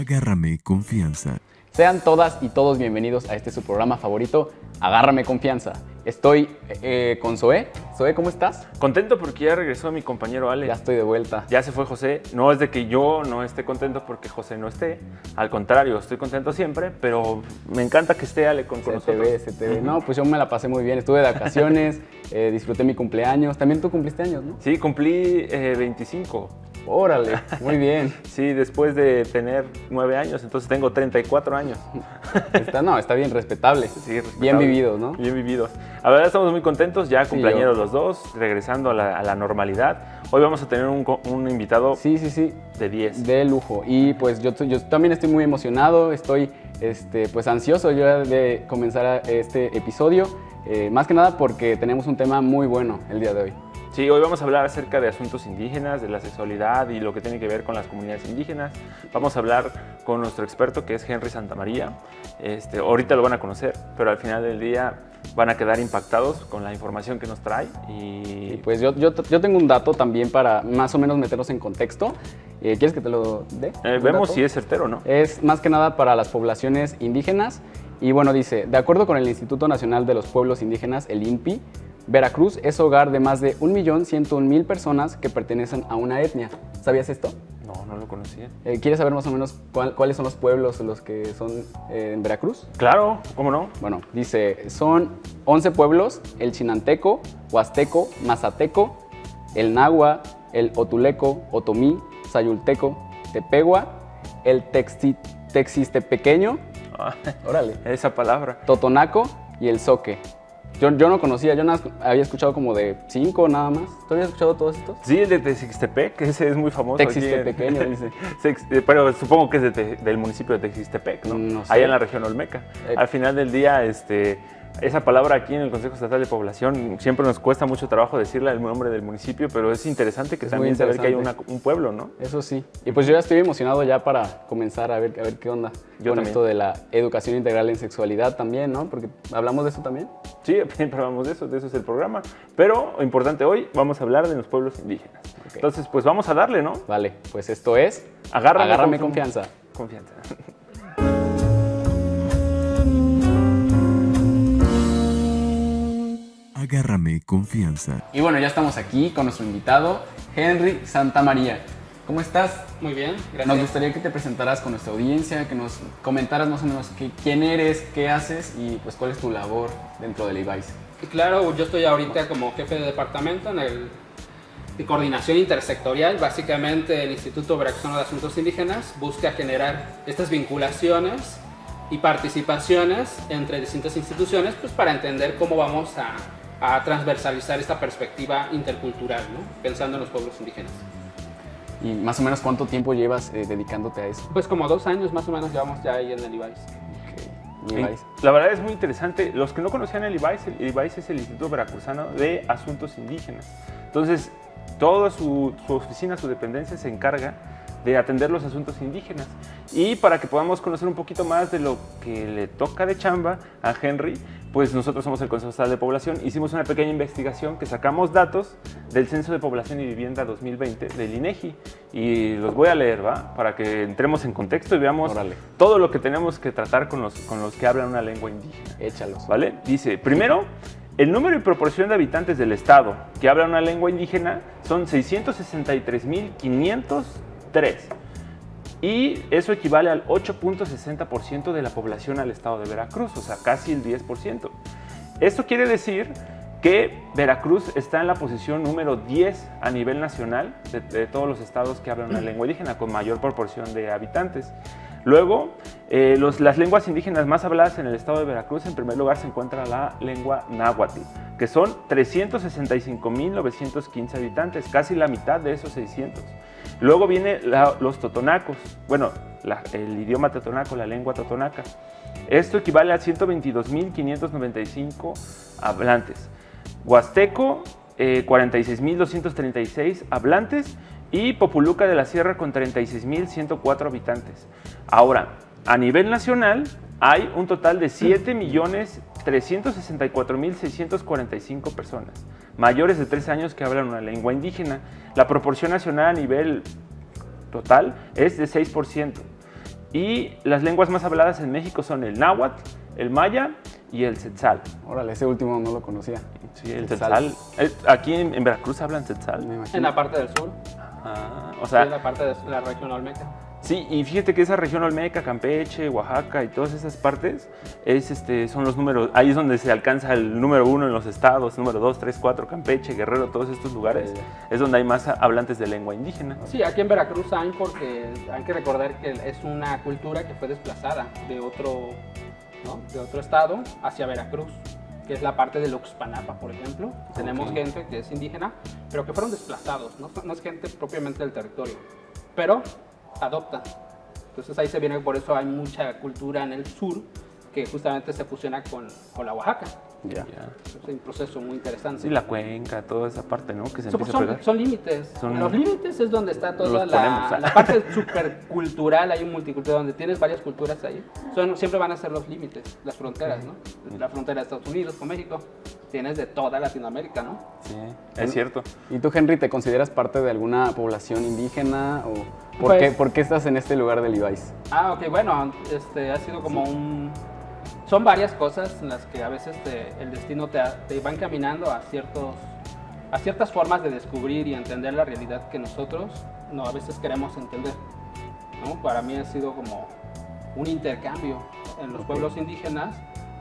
Agárrame confianza. Sean todas y todos bienvenidos a este su programa favorito, Agárrame Confianza. Estoy con Zoé. Zoé, ¿cómo estás? Contento porque ya regresó mi compañero Ale. Ya estoy de vuelta. Ya se fue José. No es de que yo no esté contento porque José no esté. Al contrario, estoy contento siempre, pero me encanta que esté Ale con nosotros. Se te ve. No, pues yo me la pasé muy bien. Estuve de vacaciones, disfruté mi cumpleaños. También tú cumpliste años, ¿no? Sí, cumplí 25. Órale, muy bien. Sí, después de tener 9 años, entonces tengo 34 años. Está bien, respetable. Sí, respetable. Bien vividos, ¿no? Bien vividos. La verdad estamos muy contentos, ya cumpleañeros los dos, regresando a la normalidad. Hoy vamos a tener un invitado Sí. de 10. De lujo. Y pues yo también estoy muy emocionado, estoy pues ansioso yo de comenzar este episodio. Más que nada porque tenemos un tema muy bueno el día de hoy. Sí, hoy vamos a hablar acerca de asuntos indígenas, de la sexualidad y lo que tiene que ver con las comunidades indígenas. Vamos a hablar con nuestro experto que es Henry Santamaría. Ahorita lo van a conocer, pero al final del día van a quedar impactados con la información que nos trae. Y pues yo tengo un dato también para más o menos meterlos en contexto. ¿Quieres que te lo dé? Vemos si es certero o no. Es más que nada para las poblaciones indígenas. Y bueno, dice, de acuerdo con el Instituto Nacional de los Pueblos Indígenas, el INPI, Veracruz es hogar de más de 1.101.000 personas que pertenecen a una etnia. ¿Sabías esto? No lo conocía. ¿Quieres saber más o menos cuáles son los pueblos los que son en Veracruz? Claro, ¿cómo no? Bueno, dice, son 11 pueblos: el chinanteco, huasteco, mazateco, el nahua, el otuleco, otomí, sayulteco, tepegua, el texistepequeño, órale, esa palabra, totonaco y el zoque. Yo no conocía, yo había escuchado como de 5 nada más. ¿Tú habías escuchado todos estos? Sí, el de Texistepec, ese es muy famoso. Texistepequeño, dice. Pero supongo que es del municipio de Texistepec, ¿no? No sé. Allá en la región Olmeca. Al final del día, esa palabra aquí en el Consejo Estatal de Población siempre nos cuesta mucho trabajo decirle el nombre del municipio, pero es interesante que también saber que hay un pueblo, ¿no? Eso sí. Y pues yo ya estoy emocionado ya para comenzar a ver qué onda con esto de la educación integral en sexualidad también, ¿no? Porque hablamos de eso también. Sí, hablamos de eso es el programa. Pero lo importante hoy, vamos a hablar de los pueblos indígenas. Okay. Entonces, pues vamos a darle, ¿no? Vale, pues esto es Agárrame confianza. Confianza. Agárrame confianza. Y bueno, ya estamos aquí con nuestro invitado, Henry Santamaría. ¿Cómo estás? Muy bien, gracias. Nos gustaría que te presentaras con nuestra audiencia, que nos comentaras más o menos quién eres, qué haces y pues cuál es tu labor dentro del IBAIS. Y claro, yo estoy ahorita como jefe de departamento de coordinación intersectorial. Básicamente el Instituto Veracruzano de Asuntos Indígenas busca generar estas vinculaciones y participaciones entre distintas instituciones pues, para entender cómo vamos a transversalizar esta perspectiva intercultural, ¿no? Pensando en los pueblos indígenas. ¿Y más o menos cuánto tiempo llevas dedicándote a eso? Pues como 2 años más o menos llevamos ya ahí en el IBAIS. Okay. La verdad es muy interesante. Los que no conocían el IBAIS es el Instituto Veracruzano de Asuntos Indígenas. Entonces, toda su oficina, su dependencia se encarga de atender los asuntos indígenas. Y para que podamos conocer un poquito más de lo que le toca de chamba a Henry, pues nosotros somos el Consejo Estatal de Población. Hicimos una pequeña investigación que sacamos datos del Censo de Población y Vivienda 2020 del INEGI. Y los voy a leer, ¿va? Para que entremos en contexto y veamos todo lo que tenemos que tratar con los que hablan una lengua indígena. Échalos. ¿Vale? Dice, primero, el número y proporción de habitantes del estado que hablan una lengua indígena son 663.503. Y eso equivale al 8.60% de la población al estado de Veracruz, o sea, casi el 10%. Esto quiere decir que Veracruz está en la posición número 10 a nivel nacional de todos los estados que hablan una lengua indígena, con mayor proporción de habitantes. Luego, las lenguas indígenas más habladas en el estado de Veracruz, en primer lugar se encuentra la lengua náhuatl, que son 365.915 habitantes, casi la mitad de esos 600. Luego viene los totonacos, bueno, el idioma totonaco, la lengua totonaca. Esto equivale a 122.595 hablantes. Huasteco, 46.236 hablantes. Y Populuca de la Sierra con 36.104 habitantes. Ahora, a nivel nacional hay un total de 7.364.645 personas mayores de 3 años que hablan una lengua indígena. La proporción nacional a nivel total es de 6%. Y las lenguas más habladas en México son el náhuatl, el maya y el tzetzal. Órale, ese último no lo conocía. Sí, el Tzetzal. tzetzal. Aquí en Veracruz hablan tzetzal. Me imagino. En la parte del sur, O sí, sea, en la parte de la región olmeca. sí, y fíjate que esa región olmeca, Campeche, Oaxaca y todas esas partes son los números, ahí es donde se alcanza el número 1 en los estados, número 2, 3, 4, Campeche, Guerrero, todos estos lugares, es donde hay más hablantes de lengua indígena. Sí, aquí en Veracruz hay, porque hay que recordar que es una cultura que fue desplazada de otro, ¿no? De otro estado hacia Veracruz, que es la parte de Uxpanapa, por ejemplo. Tenemos gente que es indígena, pero que fueron desplazados, no es gente propiamente del territorio, pero adoptan. Entonces ahí se viene, por eso hay mucha cultura en el sur que justamente se fusiona con la Oaxaca. Ya. Ya. Es un proceso muy interesante. Sí, la cuenca, toda esa parte, ¿no? Que se empieza a pegar. Son límites. Los límites es donde está toda Los ponemos, la parte supercultural, hay un multicultural donde tienes varias culturas ahí. Siempre van a ser los límites, las fronteras, ¿no? La frontera de Estados Unidos con México, tienes de toda Latinoamérica, ¿no? Sí, es cierto. ¿Y tú, Henry, te consideras parte de alguna población indígena o Pues- por qué estás en este lugar del Ibáis? Ok, bueno, ha sido como son varias cosas en las que a veces el destino te va encaminando a ciertas formas de descubrir y entender la realidad que nosotros a veces queremos entender, ¿no? Para mí ha sido como un intercambio en los pueblos indígenas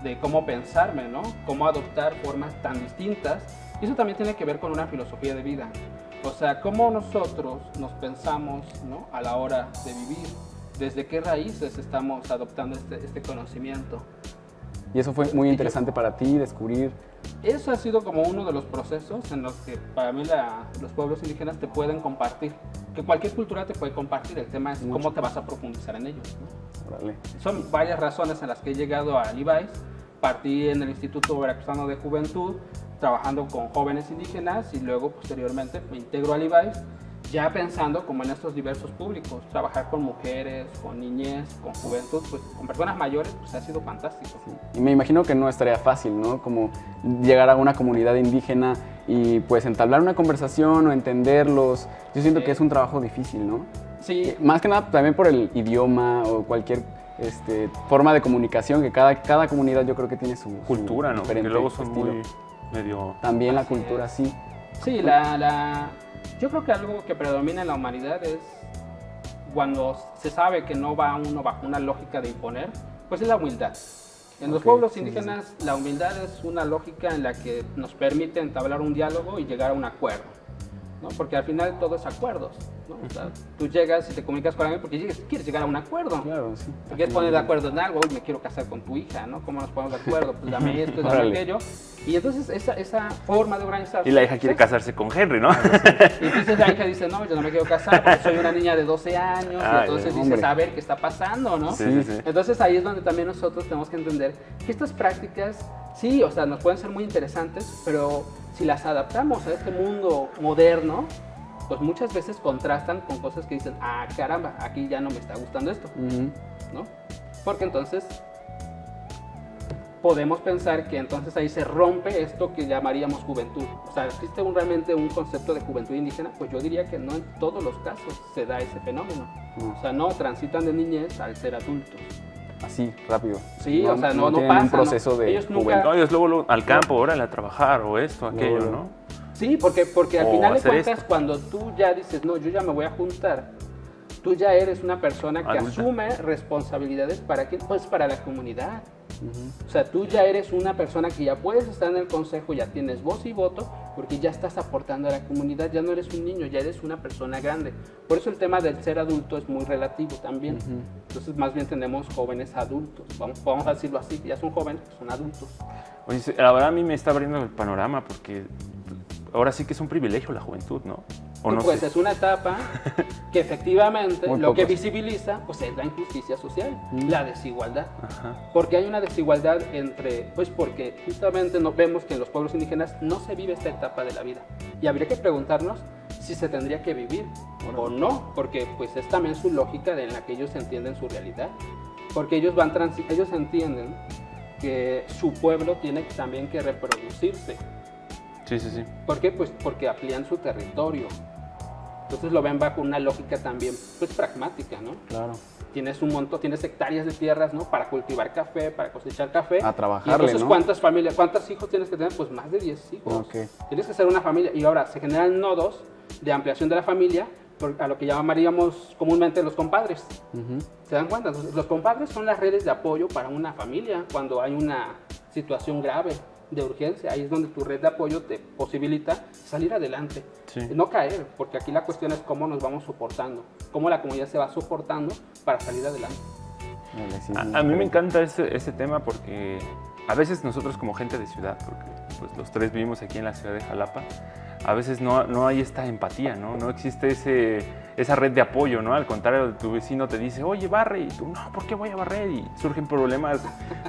de cómo pensarme, ¿no? Cómo adoptar formas tan distintas. Y eso también tiene que ver con una filosofía de vida. O sea, cómo nosotros nos pensamos, ¿no? A la hora de vivir. Desde qué raíces estamos adoptando este conocimiento. Y eso fue muy interesante para ti, descubrir. Eso ha sido como uno de los procesos en los que para mí los pueblos indígenas te pueden compartir. Que cualquier cultura te puede compartir. El tema es cómo te vas a profundizar en ellos, ¿no? Órale. Son varias razones en las que he llegado al Ibáis. Partí en el Instituto Veracruzano de Juventud, trabajando con jóvenes indígenas, y luego posteriormente me integro al Ibáis, ya pensando como en estos diversos públicos. Trabajar con mujeres, con niñez, con juventud, pues con personas mayores, pues ha sido fantástico. Y me imagino que no estaría fácil, ¿no? Como llegar a una comunidad indígena y pues entablar una conversación o entenderlos. Yo siento que es un trabajo difícil, ¿no? Sí, Más que nada también por el idioma o cualquier forma de comunicación, que cada comunidad yo creo que tiene su Cultura, ¿no? Que diferente luego son estilo. muy medio... También la Así cultura, es. sí. sí, yo creo que algo que predomina en la humanidad es cuando se sabe que no va uno bajo una lógica de imponer, pues es la humildad. En los Ok, pueblos sí, indígenas la humildad es una lógica en la que nos permite entablar un diálogo y llegar a un acuerdo, ¿no? Porque al final todo es acuerdos, ¿no? O sea, tú llegas y te comunicas con alguien porque quieres llegar a un acuerdo. Claro, sí. Te quieres poner de acuerdo en algo, me quiero casar con tu hija, ¿no? ¿Cómo nos ponemos de acuerdo? Pues dame esto, dame Órale. aquello. Y entonces esa forma de organizarse... Y la hija quiere sí. casarse con Henry, ¿no? Y entonces la hija dice, no, yo no me quiero casar porque soy una niña de 12 años. Ay, y entonces dices, hombre. a ver qué está pasando, ¿no? Sí, sí, sí. Entonces ahí es donde también nosotros tenemos que entender que estas prácticas, sí, o sea, nos pueden ser muy interesantes, pero si las adaptamos a este mundo moderno, pues muchas veces contrastan con cosas que dicen, ah, caramba, aquí ya no me está gustando esto, Ujú. ¿no? Porque entonces podemos pensar que entonces ahí se rompe esto que llamaríamos juventud. O sea, ¿existe realmente un concepto de juventud indígena? Pues yo diría que no en todos los casos se da ese fenómeno. O sea, no transitan de niñez al ser adultos. Así, rápido. Sí, o sea, no tienen pasa, un proceso ¿no? de Ellos nunca- juventud. No, ellos luego al campo, órale a trabajar, o esto, aquello, Luego. ¿no? Sí, porque al O final de hacer cuentas, esto. cuando tú ya dices, no, yo ya me voy a juntar, tú ya eres una persona que Adulta. asume responsabilidades para quién, pues para la comunidad. O sea, tú ya eres una persona que ya puedes estar en el consejo, ya tienes voz y voto, porque ya estás aportando a la comunidad, ya no eres un niño, ya eres una persona grande. Por eso el tema del ser adulto es muy relativo también. Entonces, más bien tenemos jóvenes adultos, vamos a decirlo así, ya son jóvenes, pues son adultos. Oye, la verdad a mí me está abriendo el panorama porque ahora sí que es un privilegio la juventud, ¿no? O no Pues sé. es una etapa que efectivamente Muy lo que pocos. visibiliza pues es la injusticia social, la desigualdad. Ajá. Porque hay una desigualdad pues porque justamente vemos que en los pueblos indígenas no se vive esta etapa de la vida. Y habría que preguntarnos si se tendría que vivir o no, porque pues es también su lógica en la que ellos entienden su realidad. Porque ellos ellos entienden que su pueblo tiene también que reproducirse. Sí, sí, sí. ¿Por qué? Pues porque amplían su territorio. Entonces lo ven bajo una lógica también pues pragmática, ¿no? Claro. tienes un montón, tienes hectáreas de tierras, ¿no? Para cultivar café, para cosechar café. A trabajarle, y entonces, ¿no? ¿cuántos hijos tienes que tener? Pues más de 10 hijos. Ok. Tienes que ser una familia. Y ahora se generan nodos de ampliación de la familia, a lo que llamaríamos comúnmente los compadres. ¿Se dan cuenta? Entonces, los compadres son las redes de apoyo para una familia cuando hay una situación grave de urgencia. Ahí es donde tu red de apoyo te posibilita salir adelante, no caer, porque aquí la cuestión es cómo nos vamos soportando, cómo la comunidad se va soportando para salir adelante. Vale, sí, A mí me encanta ese tema porque a veces nosotros como gente de ciudad, porque pues, los tres vivimos aquí en la ciudad de Jalapa, a veces no hay esta empatía, ¿no? No existe esa red de apoyo, ¿no? Al contrario, tu vecino te dice, oye, barre, y tú, no, ¿por qué voy a barrer? Y surgen problemas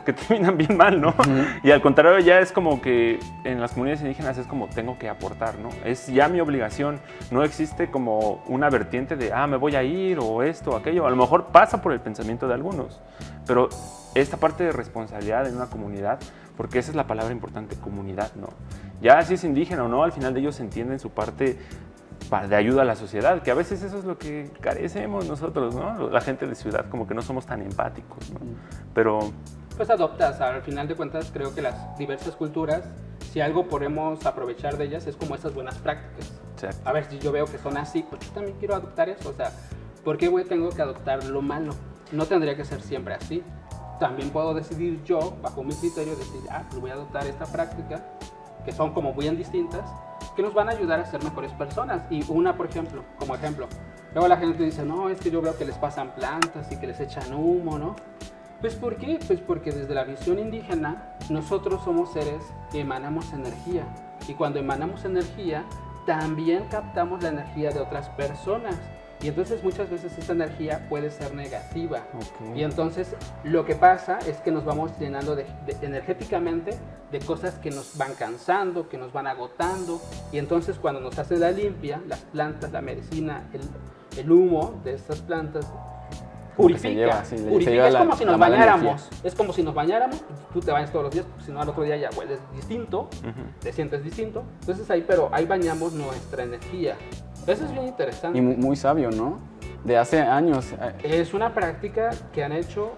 que terminan bien mal, ¿no? Y al contrario, ya es como que en las comunidades indígenas es como tengo que aportar, ¿no? Es ya mi obligación, no existe como una vertiente de, me voy a ir, o esto, o aquello. A lo mejor pasa por el pensamiento de algunos, pero esta parte de responsabilidad en una comunidad, porque esa es la palabra importante, comunidad, ¿no? Ya si es indígena o no, al final de ellos entienden su parte de ayuda a la sociedad, que a veces eso es lo que carecemos nosotros, ¿no? La gente de ciudad, como que no somos tan empáticos, ¿no? Pero... Pues adoptas, al final de cuentas creo que las diversas culturas, si algo podemos aprovechar de ellas es como esas buenas prácticas. Exacto. A ver, si yo veo que son así, pues yo también quiero adoptar eso, o sea, ¿por qué tengo que adoptar lo malo? No tendría que ser siempre así. También puedo decidir yo, bajo mi criterio, decir, pues voy a adoptar esta práctica, que son como bien distintas, que nos van a ayudar a ser mejores personas. Y una, por ejemplo, como ejemplo, luego la gente dice, no, es que yo veo que les pasan plantas y que les echan humo, ¿no? Pues ¿por qué? Pues porque desde la visión indígena, nosotros somos seres que emanamos energía. Y cuando emanamos energía, también captamos la energía de otras personas. Y entonces muchas veces esa energía puede ser negativa. Okay. Y entonces lo que pasa es que nos vamos llenando energéticamente de cosas que nos van cansando, que nos van agotando. Y entonces cuando nos hacen la limpia, las plantas, la medicina, el humo de estas plantas, purifica. Es como si nos bañáramos. Es como si nos bañáramos, tú te bañas todos los días, si no al otro día ya hueles distinto, te sientes distinto. Entonces ahí bañamos nuestra energía. Eso es bien interesante. Y muy sabio, ¿no? De hace años. Es una práctica que han hecho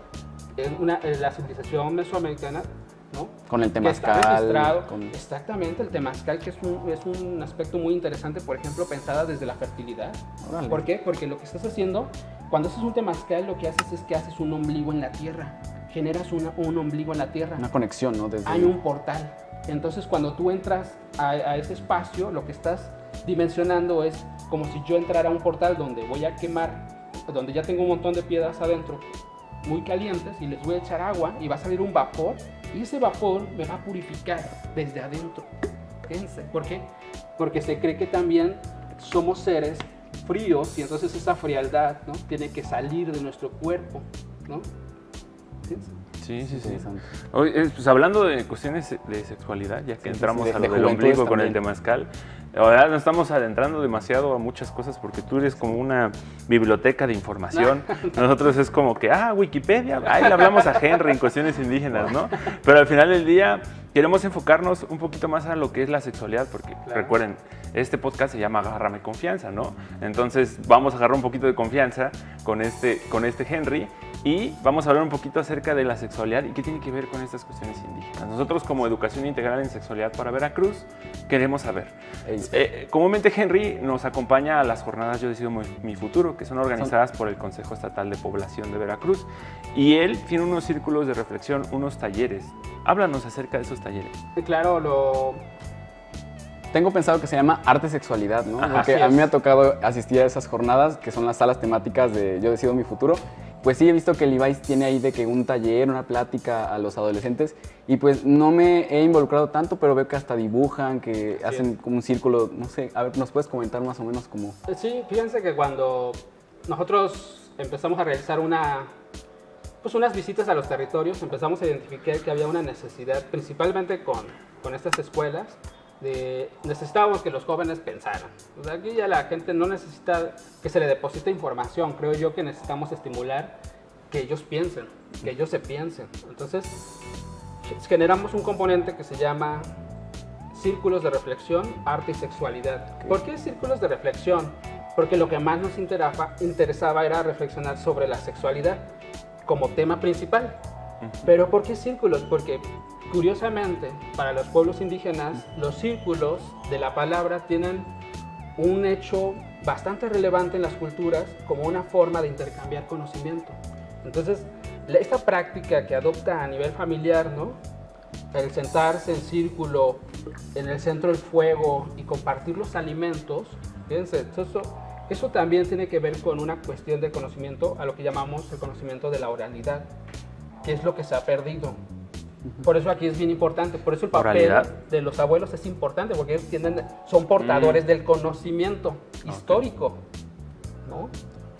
en la civilización mesoamericana, ¿no? Con el temazcal. Está registrado. Exactamente, el temazcal, que es un aspecto muy interesante, por ejemplo, pensada desde la fertilidad. Órale. ¿Por qué? Porque lo que estás haciendo, cuando haces un temazcal, lo que haces es que haces un ombligo en la tierra. Generas un ombligo en la tierra. Una conexión, ¿no? Hay un portal. Entonces, cuando tú entras a ese espacio, lo que estás dimensionando es como si yo entrara a un portal donde voy a quemar, donde ya tengo un montón de piedras adentro, muy calientes, y les voy a echar agua y va a salir un vapor, y ese vapor me va a purificar desde adentro. Fíjense, ¿por qué? Porque se cree que también somos seres fríos y entonces esa frialdad, ¿no? Tiene que salir de nuestro cuerpo, ¿no? Fíjense. Sí. Oye, pues hablando de cuestiones de sexualidad, ya que entramos a lo del ombligo con el temazcal, ahora nos estamos adentrando demasiado a muchas cosas porque tú eres como una biblioteca de información. Nosotros es como que, Wikipedia, ahí le hablamos a Henry en cuestiones indígenas, ¿no? Pero al final del día queremos enfocarnos un poquito más a lo que es la sexualidad, porque recuerden, este podcast se llama Agárrame Confianza, ¿no? Entonces vamos a agarrar un poquito de confianza con este Henry y vamos a hablar un poquito acerca de la sexualidad y qué tiene que ver con estas cuestiones indígenas. Nosotros como Educación Integral en Sexualidad para Veracruz queremos saber. Comúnmente Henry nos acompaña a las jornadas Yo Decido Mi Futuro, que son organizadas por el Consejo Estatal de Población de Veracruz, y él tiene unos círculos de reflexión, unos talleres. Háblanos acerca de esos talleres. Claro, Tengo pensado que se llama Arte Sexualidad, ¿no? Ajá, porque a mí me ha tocado asistir a esas jornadas, que son las salas temáticas de Yo Decido Mi Futuro. Pues sí, he visto que el Levi's tiene ahí de que un taller, una plática a los adolescentes, y pues no me he involucrado tanto, pero veo que hasta dibujan, que hacen como un círculo, no sé, a ver, ¿nos puedes comentar más o menos cómo? Sí, fíjense que cuando nosotros empezamos a realizar unas visitas a los territorios, empezamos a identificar que había una necesidad, principalmente con estas escuelas, necesitábamos que los jóvenes pensaran. O sea, aquí ya la gente no necesita que se le deposite información, creo yo que necesitamos estimular que ellos piensen, que ellos se piensen. Entonces, generamos un componente que se llama Círculos de Reflexión, Arte y Sexualidad. ¿Por qué círculos de reflexión? porque lo que más nos interesaba era reflexionar sobre la sexualidad como tema principal. ¿Pero por qué círculos? Porque curiosamente para los pueblos indígenas los círculos de la palabra tienen un hecho bastante relevante en las culturas como una forma de intercambiar conocimiento. Entonces, esta práctica que adopta a nivel familiar, ¿no? El sentarse en círculo, en el centro del fuego y compartir los alimentos, fíjense, eso también tiene que ver con una cuestión de conocimiento, a lo que llamamos el conocimiento de la oralidad, que es lo que se ha perdido. Por eso aquí es bien importante, por eso el papel ¿Oralidad? de los abuelos es importante, porque ellos son portadores del conocimiento histórico, ¿no?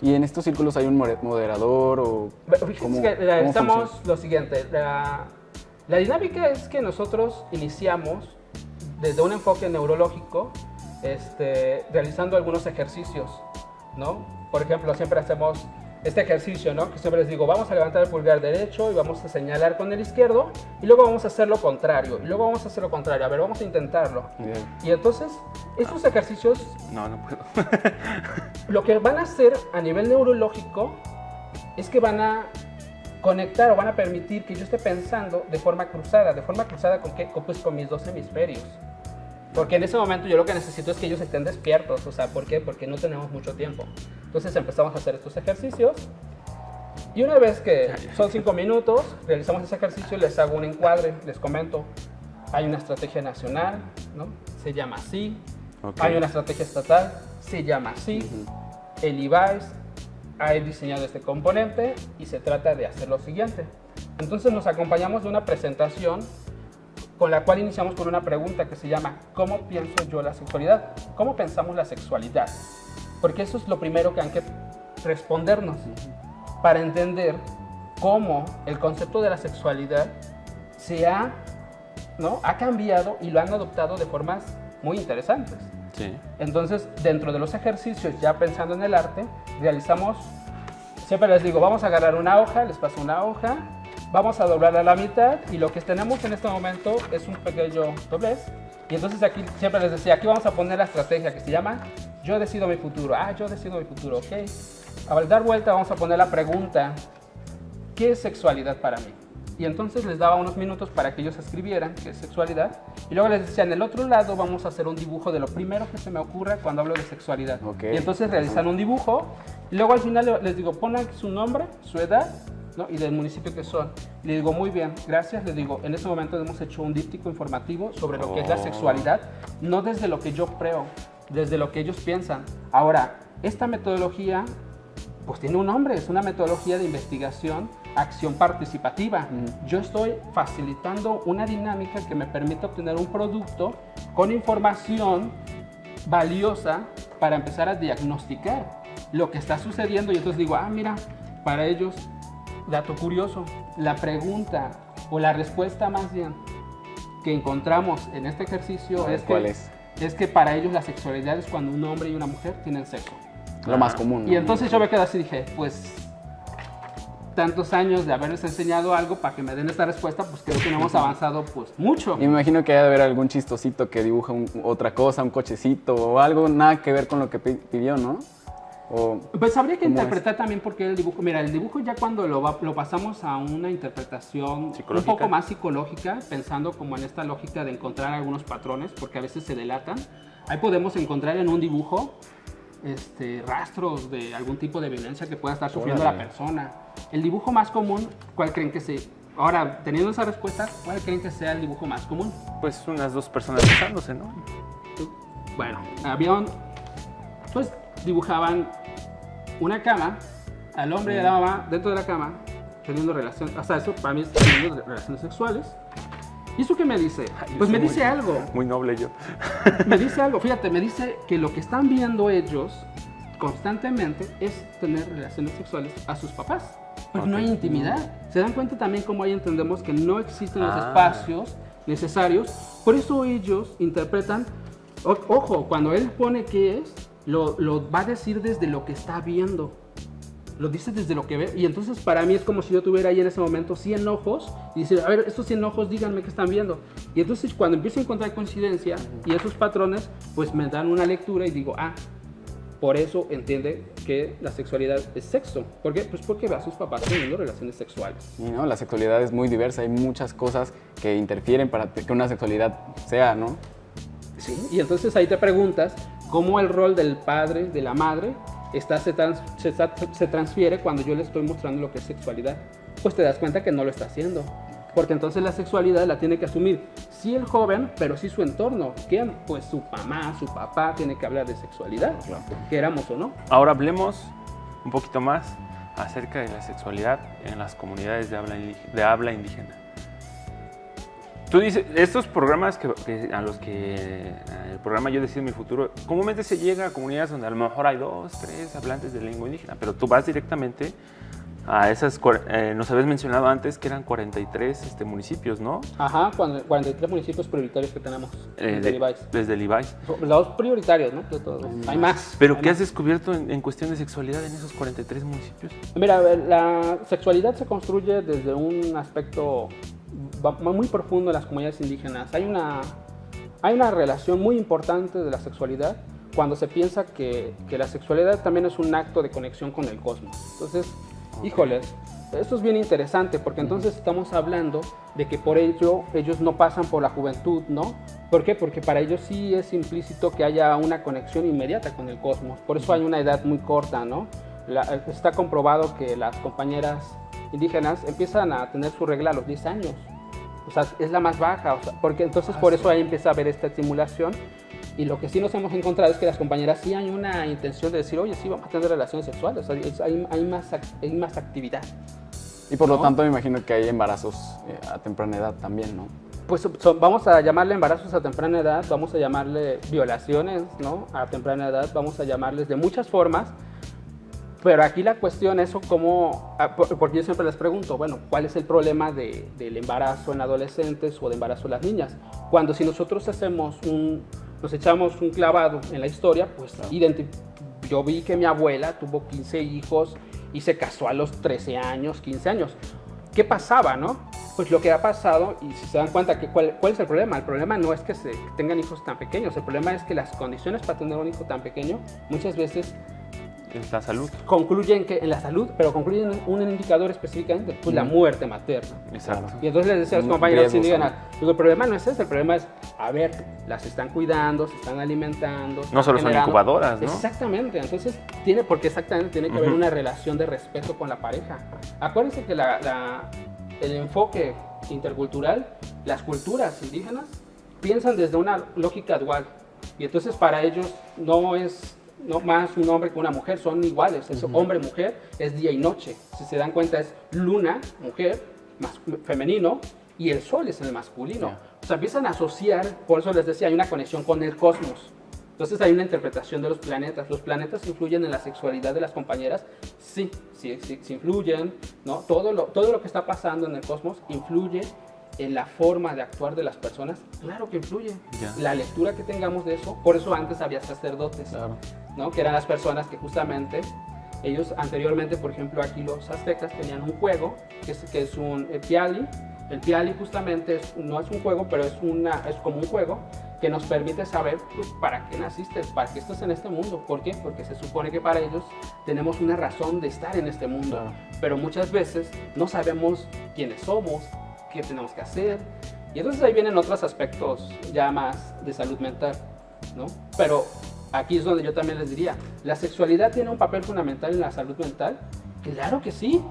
¿Y en estos círculos hay un moderador o Fíjense que realizamos lo siguiente, la dinámica es que nosotros iniciamos desde un enfoque neurológico, realizando algunos ejercicios, ¿no? Por ejemplo, siempre hacemos este ejercicio, ¿no? Que siempre les digo, vamos a levantar el pulgar derecho y vamos a señalar con el izquierdo y luego vamos a hacer lo contrario, y luego vamos a hacer lo contrario, a ver, vamos a intentarlo. Bien. Y entonces, estos ejercicios, No, no puedo. lo que van a hacer a nivel neurológico es que van a conectar o van a permitir que yo esté pensando de forma cruzada. ¿De forma cruzada con qué? Pues con mis dos hemisferios. Porque en ese momento yo lo que necesito es que ellos estén despiertos. O sea, ¿por qué? Porque no tenemos mucho tiempo. Entonces empezamos a hacer estos ejercicios. Y una vez que son 5 minutos, realizamos ese ejercicio y les hago un encuadre, les comento. Hay una estrategia nacional, ¿no? Se llama así. Okay. Hay una estrategia estatal, se llama así. El IBAIS ha diseñado este componente y se trata de hacer lo siguiente. Entonces nos acompañamos de una presentación con la cual iniciamos con una pregunta que se llama ¿cómo pienso yo la sexualidad? ¿Cómo pensamos la sexualidad? Porque eso es lo primero que hay que respondernos para entender cómo el concepto de la sexualidad ha cambiado y lo han adoptado de formas muy interesantes. Sí. Entonces, dentro de los ejercicios, ya pensando en el arte, realizamos, siempre les digo, vamos a agarrar una hoja, les paso una hoja, vamos a doblarla a la mitad y lo que tenemos en este momento es un pequeño doblez. Y entonces aquí siempre les decía, aquí vamos a poner la estrategia que se llama yo decido mi futuro. Yo decido mi futuro, ok. Al dar vuelta vamos a poner la pregunta, ¿qué es sexualidad para mí? Y entonces les daba unos minutos para que ellos escribieran qué es sexualidad. Y luego les decía, en el otro lado vamos a hacer un dibujo de lo primero que se me ocurra cuando hablo de sexualidad. Okay. Y entonces realizan un dibujo. Y luego al final les digo, pongan su nombre, su edad, ¿no? Y del municipio que son. Y le digo, muy bien, gracias. Les digo, en este momento hemos hecho un díptico informativo sobre lo que es la sexualidad, no desde lo que yo creo, desde lo que ellos piensan. Ahora, esta metodología, pues tiene un nombre, es una metodología de investigación, acción participativa. Yo estoy facilitando una dinámica que me permite obtener un producto con información valiosa para empezar a diagnosticar lo que está sucediendo. Y entonces digo, mira, para ellos, dato curioso, la pregunta o la respuesta más bien que encontramos en este ejercicio es que para ellos la sexualidad es cuando un hombre y una mujer tienen sexo. Lo más común, ¿no? Y entonces yo me quedé así y dije, pues tantos años de haberles enseñado algo para que me den esta respuesta, pues creo que no hemos avanzado pues mucho. Y me imagino que hay de haber algún chistosito que dibuja otra cosa, un cochecito o algo, nada que ver con lo que pidió, ¿no? Pues habría que interpretar también porque el dibujo, mira, el dibujo ya cuando lo pasamos a una interpretación un poco más psicológica, pensando como en esta lógica de encontrar algunos patrones, porque a veces se delatan, ahí podemos encontrar en un dibujo rastros de algún tipo de violencia que pueda estar sufriendo la persona. El dibujo más común, ¿cuál creen que sea? Ahora, teniendo esa respuesta, ¿cuál creen que sea el dibujo más común? Pues unas dos personas besándose, ¿no? Bueno, pues dibujaban una cama, al hombre y a la mamá dentro de la cama, teniendo relaciones, o sea, eso para mí es teniendo relaciones sexuales. ¿Y eso qué me dice? Pues me dice algo. Muy noble yo. Me dice algo, fíjate, me dice que lo que están viendo ellos constantemente es tener relaciones sexuales a sus papás. Pues no hay intimidad. Se dan cuenta también cómo ahí entendemos que no existen los espacios necesarios. Por eso ellos interpretan, ojo, cuando él pone qué es, lo va a decir desde lo que está viendo. Lo dice desde lo que ve. Y entonces para mí es como si yo tuviera ahí en ese momento 100 ojos y decir, a ver, estos 100 ojos, díganme qué están viendo. Y entonces cuando empiezo a encontrar coincidencia y esos patrones, pues me dan una lectura y digo, por eso entiende que la sexualidad es sexo. ¿Por qué? Pues porque ve a sus papás teniendo relaciones sexuales. Y, ¿no? La sexualidad es muy diversa, hay muchas cosas que interfieren para que una sexualidad sea, ¿no? Sí, y entonces ahí te preguntas cómo el rol del padre, de la madre, se transfiere cuando yo le estoy mostrando lo que es sexualidad. Pues te das cuenta que no lo está haciendo. Porque entonces la sexualidad la tiene que asumir sí el joven, pero sí su entorno. ¿Quién? Pues su mamá, su papá tiene que hablar de sexualidad, queramos o no. Ahora hablemos un poquito más acerca de la sexualidad en las comunidades de habla indígena. Tú dices, estos programas a los que el programa Yo Decido Mi Futuro, comúnmente se llega a comunidades donde a lo mejor hay 2, 3 hablantes de lengua indígena, pero tú vas directamente a esas, nos habías mencionado antes que eran 43 municipios, ¿no? Ajá, 43 municipios prioritarios que tenemos desde el IBAIS. Desde el IBAIS. Los prioritarios, ¿no? De todos. Hay más. ¿Pero hay qué más. has descubierto en cuestión de sexualidad en esos 43 municipios? Mira, a ver, la sexualidad se construye desde un aspecto muy profundo en las comunidades indígenas. Hay una relación muy importante de la sexualidad cuando se piensa que la sexualidad también es un acto de conexión con el cosmos. Entonces, híjoles, esto es bien interesante porque entonces estamos hablando de que por ello ellos no pasan por la juventud, ¿no? ¿Por qué? Porque para ellos sí es implícito que haya una conexión inmediata con el cosmos. Por eso hay una edad muy corta, ¿no? Está comprobado que las compañeras indígenas empiezan a tener su regla a los 10 años. O sea, es la más baja, o sea, porque entonces por eso ahí empieza a haber esta estimulación. Y lo que sí nos hemos encontrado es que las compañeras sí hay una intención de decir, oye, sí, vamos a tener relaciones sexuales, o sea, hay más actividad. Y por lo ¿No? tanto me imagino que hay embarazos a temprana edad también, ¿no? Pues vamos a llamarle embarazos a temprana edad, vamos a llamarle violaciones, ¿no? A temprana edad, vamos a llamarles de muchas formas. Pero aquí la cuestión es cómo, porque yo siempre les pregunto, bueno, ¿cuál es el problema del embarazo en adolescentes o de embarazo en las niñas? Cuando si nosotros nos echamos un clavado en la historia, pues yo vi que mi abuela tuvo 15 hijos y se casó a los 13 años, 15 años. ¿Qué pasaba, no? Pues lo que ha pasado, y si se dan cuenta, ¿cuál es el problema? El problema no es que tengan hijos tan pequeños, el problema es que las condiciones para tener un hijo tan pequeño muchas veces La salud. concluyen que en la salud, pero concluyen en un indicador específicamente, pues la muerte materna. Exacto. Y entonces les decía a los compañeros indígenas, digo, el problema no es ese, el problema es, a ver, las están cuidando, se están alimentando. No solo son incubadoras, ¿no? Exactamente, entonces porque exactamente tiene que haber una relación de respeto con la pareja. Acuérdense que el enfoque intercultural, las culturas indígenas piensan desde una lógica dual. Y entonces para ellos no más un hombre que una mujer, son iguales. Es hombre-mujer, es día y noche. Si se dan cuenta es luna, mujer, femenino, y el sol es el masculino. O sea, empiezan a asociar, por eso les decía, hay una conexión con el cosmos. Entonces hay una interpretación de los planetas. ¿Los planetas influyen en la sexualidad de las compañeras? Sí influyen, ¿no? Todo lo que está pasando en el cosmos influye en la forma de actuar de las personas. Claro que influye. Ya. La lectura que tengamos de eso, por eso antes había sacerdotes, ¿no? Que eran las personas que justamente, ellos anteriormente, por ejemplo, aquí los aztecas tenían un juego, que es un piali. El piali justamente no es un juego, pero es como un juego que nos permite saber, pues, para qué naciste, para qué estás en este mundo. ¿Por qué? Porque se supone que para ellos tenemos una razón de estar en este mundo. Claro. Pero muchas veces no sabemos quiénes somos, qué tenemos que hacer. Y entonces ahí vienen otros aspectos ya más de salud mental, ¿no? Pero aquí es donde yo también les diría, ¿la sexualidad tiene un papel fundamental en la salud mental? Claro que sí,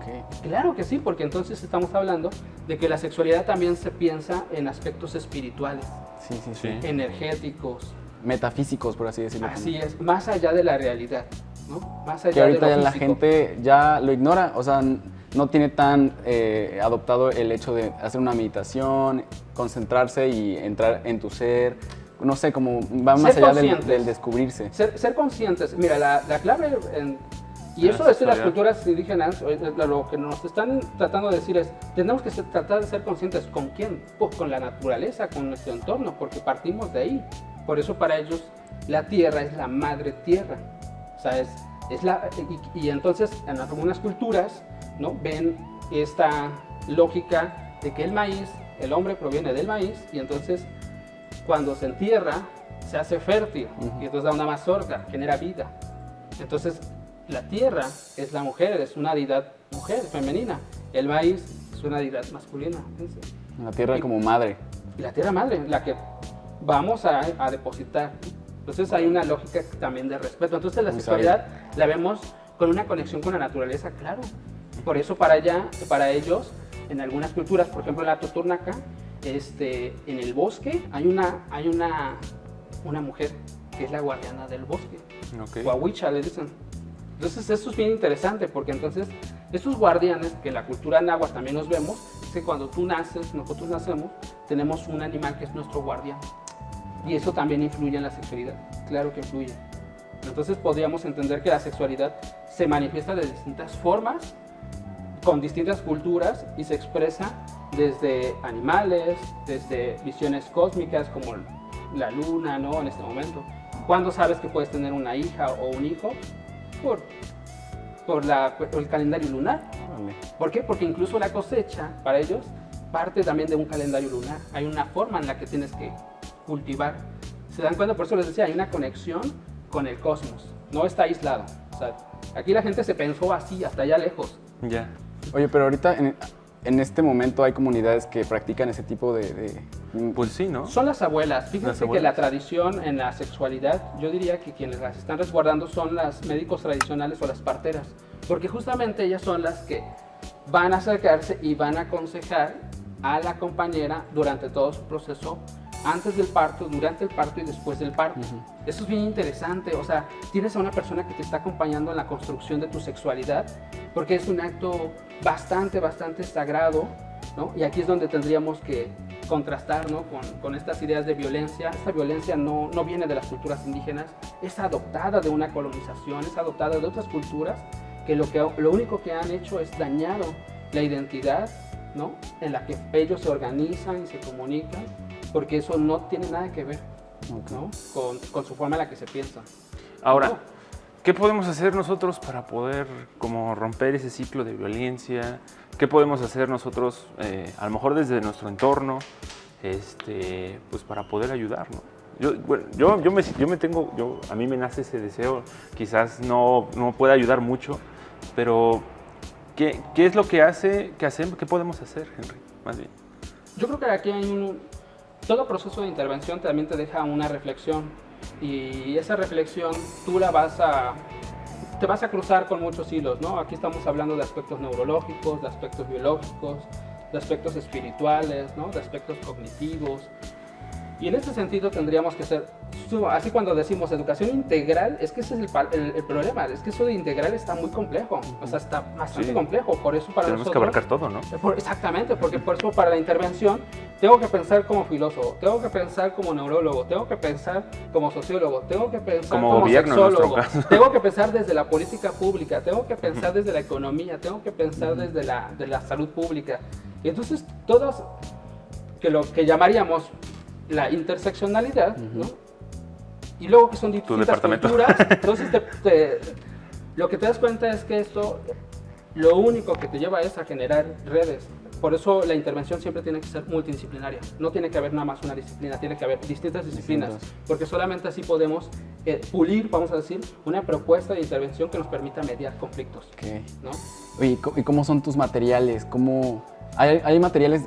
claro que sí, porque entonces estamos hablando de que la sexualidad también se piensa en aspectos espirituales, Sí. energéticos, metafísicos, por así decirlo. así es, más allá de la realidad, ¿no? Más allá Que ahorita de ya lo la físico. gente ya lo ignora, o sea, no tiene tan adoptado el hecho de hacer una meditación, concentrarse y entrar en tu ser, no sé, como va más Ser allá conscientes. del descubrirse. Ser conscientes. Mira, la clave, y La eso es de las sexualidad. culturas indígenas, lo que nos están tratando de decir es, tenemos que tratar de ser conscientes. ¿Con quién? Pues con la naturaleza, con nuestro entorno, porque partimos de ahí. Por eso para ellos la tierra es la madre tierra. O sea, y entonces en algunas culturas, ¿no? Ven esta lógica de que el maíz, el hombre proviene del maíz, y entonces cuando se entierra se hace fértil, y entonces da una mazorca, genera vida. Entonces, la tierra es la mujer, es una deidad mujer, femenina. El maíz es una deidad masculina. Fíjense. La tierra como madre. La tierra madre, la que vamos a depositar. Entonces hay una lógica también de respeto. Entonces la Muy sexualidad la vemos con una conexión con la naturaleza, claro. Por eso para ellos, en algunas culturas, por ejemplo en la Totonaca, en el bosque hay una mujer que es la guardiana del bosque. Ok. Guahuicha le dicen. Entonces esto es bien interesante porque entonces estos guardianes que en la cultura náhuatl también nos vemos, es que cuando nosotros nacemos, tenemos un animal que es nuestro guardián. Y eso también influye en la sexualidad, claro que influye. Entonces podríamos entender que la sexualidad se manifiesta de distintas formas, con distintas culturas y se expresa desde animales, desde visiones cósmicas como la luna, ¿no? En este momento. ¿Cuándo sabes que puedes tener una hija o un hijo? Por el calendario lunar. ¿Por qué? Porque incluso la cosecha, para ellos, parte también de un calendario lunar. Hay una forma en la que tienes que cultivar. ¿Se dan cuenta? Por eso les decía, hay una conexión con el cosmos. No está aislado. O sea, aquí la gente se pensó así, hasta allá lejos. Ya. Oye, pero ahorita en este momento hay comunidades que practican ese tipo Pues sí, ¿no? Son las abuelas. Fíjense Las que abuelas. la tradición en la sexualidad, yo diría que quienes las están resguardando son las médicos tradicionales o las parteras. Porque justamente ellas son las que van a acercarse y van a aconsejar a la compañera durante todo su proceso, antes del parto, durante el parto y después del parto. Eso es bien interesante, o sea, tienes a una persona que te está acompañando en la construcción de tu sexualidad, porque es un acto bastante sagrado, ¿no? Y aquí es donde tendríamos que contrastar, ¿no? con estas ideas de violencia. Esta violencia no viene de las culturas indígenas, es adoptada de una colonización, es adoptada de otras culturas que lo único que han hecho es dañado la identidad, ¿no? En la que ellos se organizan y se comunican, porque eso no tiene nada que ver, ¿no? con su forma en la que se piensa. Ahora, No. ¿qué podemos hacer nosotros para poder como romper ese ciclo de violencia? ¿Qué podemos hacer nosotros, a lo mejor desde nuestro entorno, pues para poder ayudar, ¿no? A mí me nace ese deseo, quizás no pueda ayudar mucho, pero ¿qué es lo que qué podemos hacer, Henry, más bien? Yo creo que aquí hay todo proceso de intervención también te deja una reflexión, y esa reflexión tú te vas a cruzar con muchos hilos, ¿no? Aquí estamos hablando de aspectos neurológicos, de aspectos biológicos, de aspectos espirituales, ¿no? De aspectos cognitivos. Y en este sentido tendríamos que ser, así cuando decimos educación integral, es que ese es el problema, es que eso de integral está muy complejo, o sea, está bastante complejo, por eso para Tenemos nosotros... que abarcar todo, ¿no? Exactamente, porque por eso para la intervención tengo que pensar como filósofo, tengo que pensar como neurólogo, tengo que pensar como sociólogo, tengo que pensar Como como gobierno, en nuestro sexólogo, caso. tengo que pensar desde la política pública, tengo que pensar desde la economía, tengo que pensar desde la salud pública. Y entonces todos, lo que llamaríamos la interseccionalidad, ¿no? Y luego que son distintas departamento. culturas, entonces lo que te das cuenta es que esto lo único que te lleva es a generar redes. Por eso la intervención siempre tiene que ser multidisciplinaria. No tiene que haber nada más una disciplina, tiene que haber distintas disciplinas, porque solamente así podemos pulir, vamos a decir, una propuesta de intervención que nos permita mediar conflictos, Okay. ¿no? Oye, ¿y cómo son tus materiales? ¿Hay materiales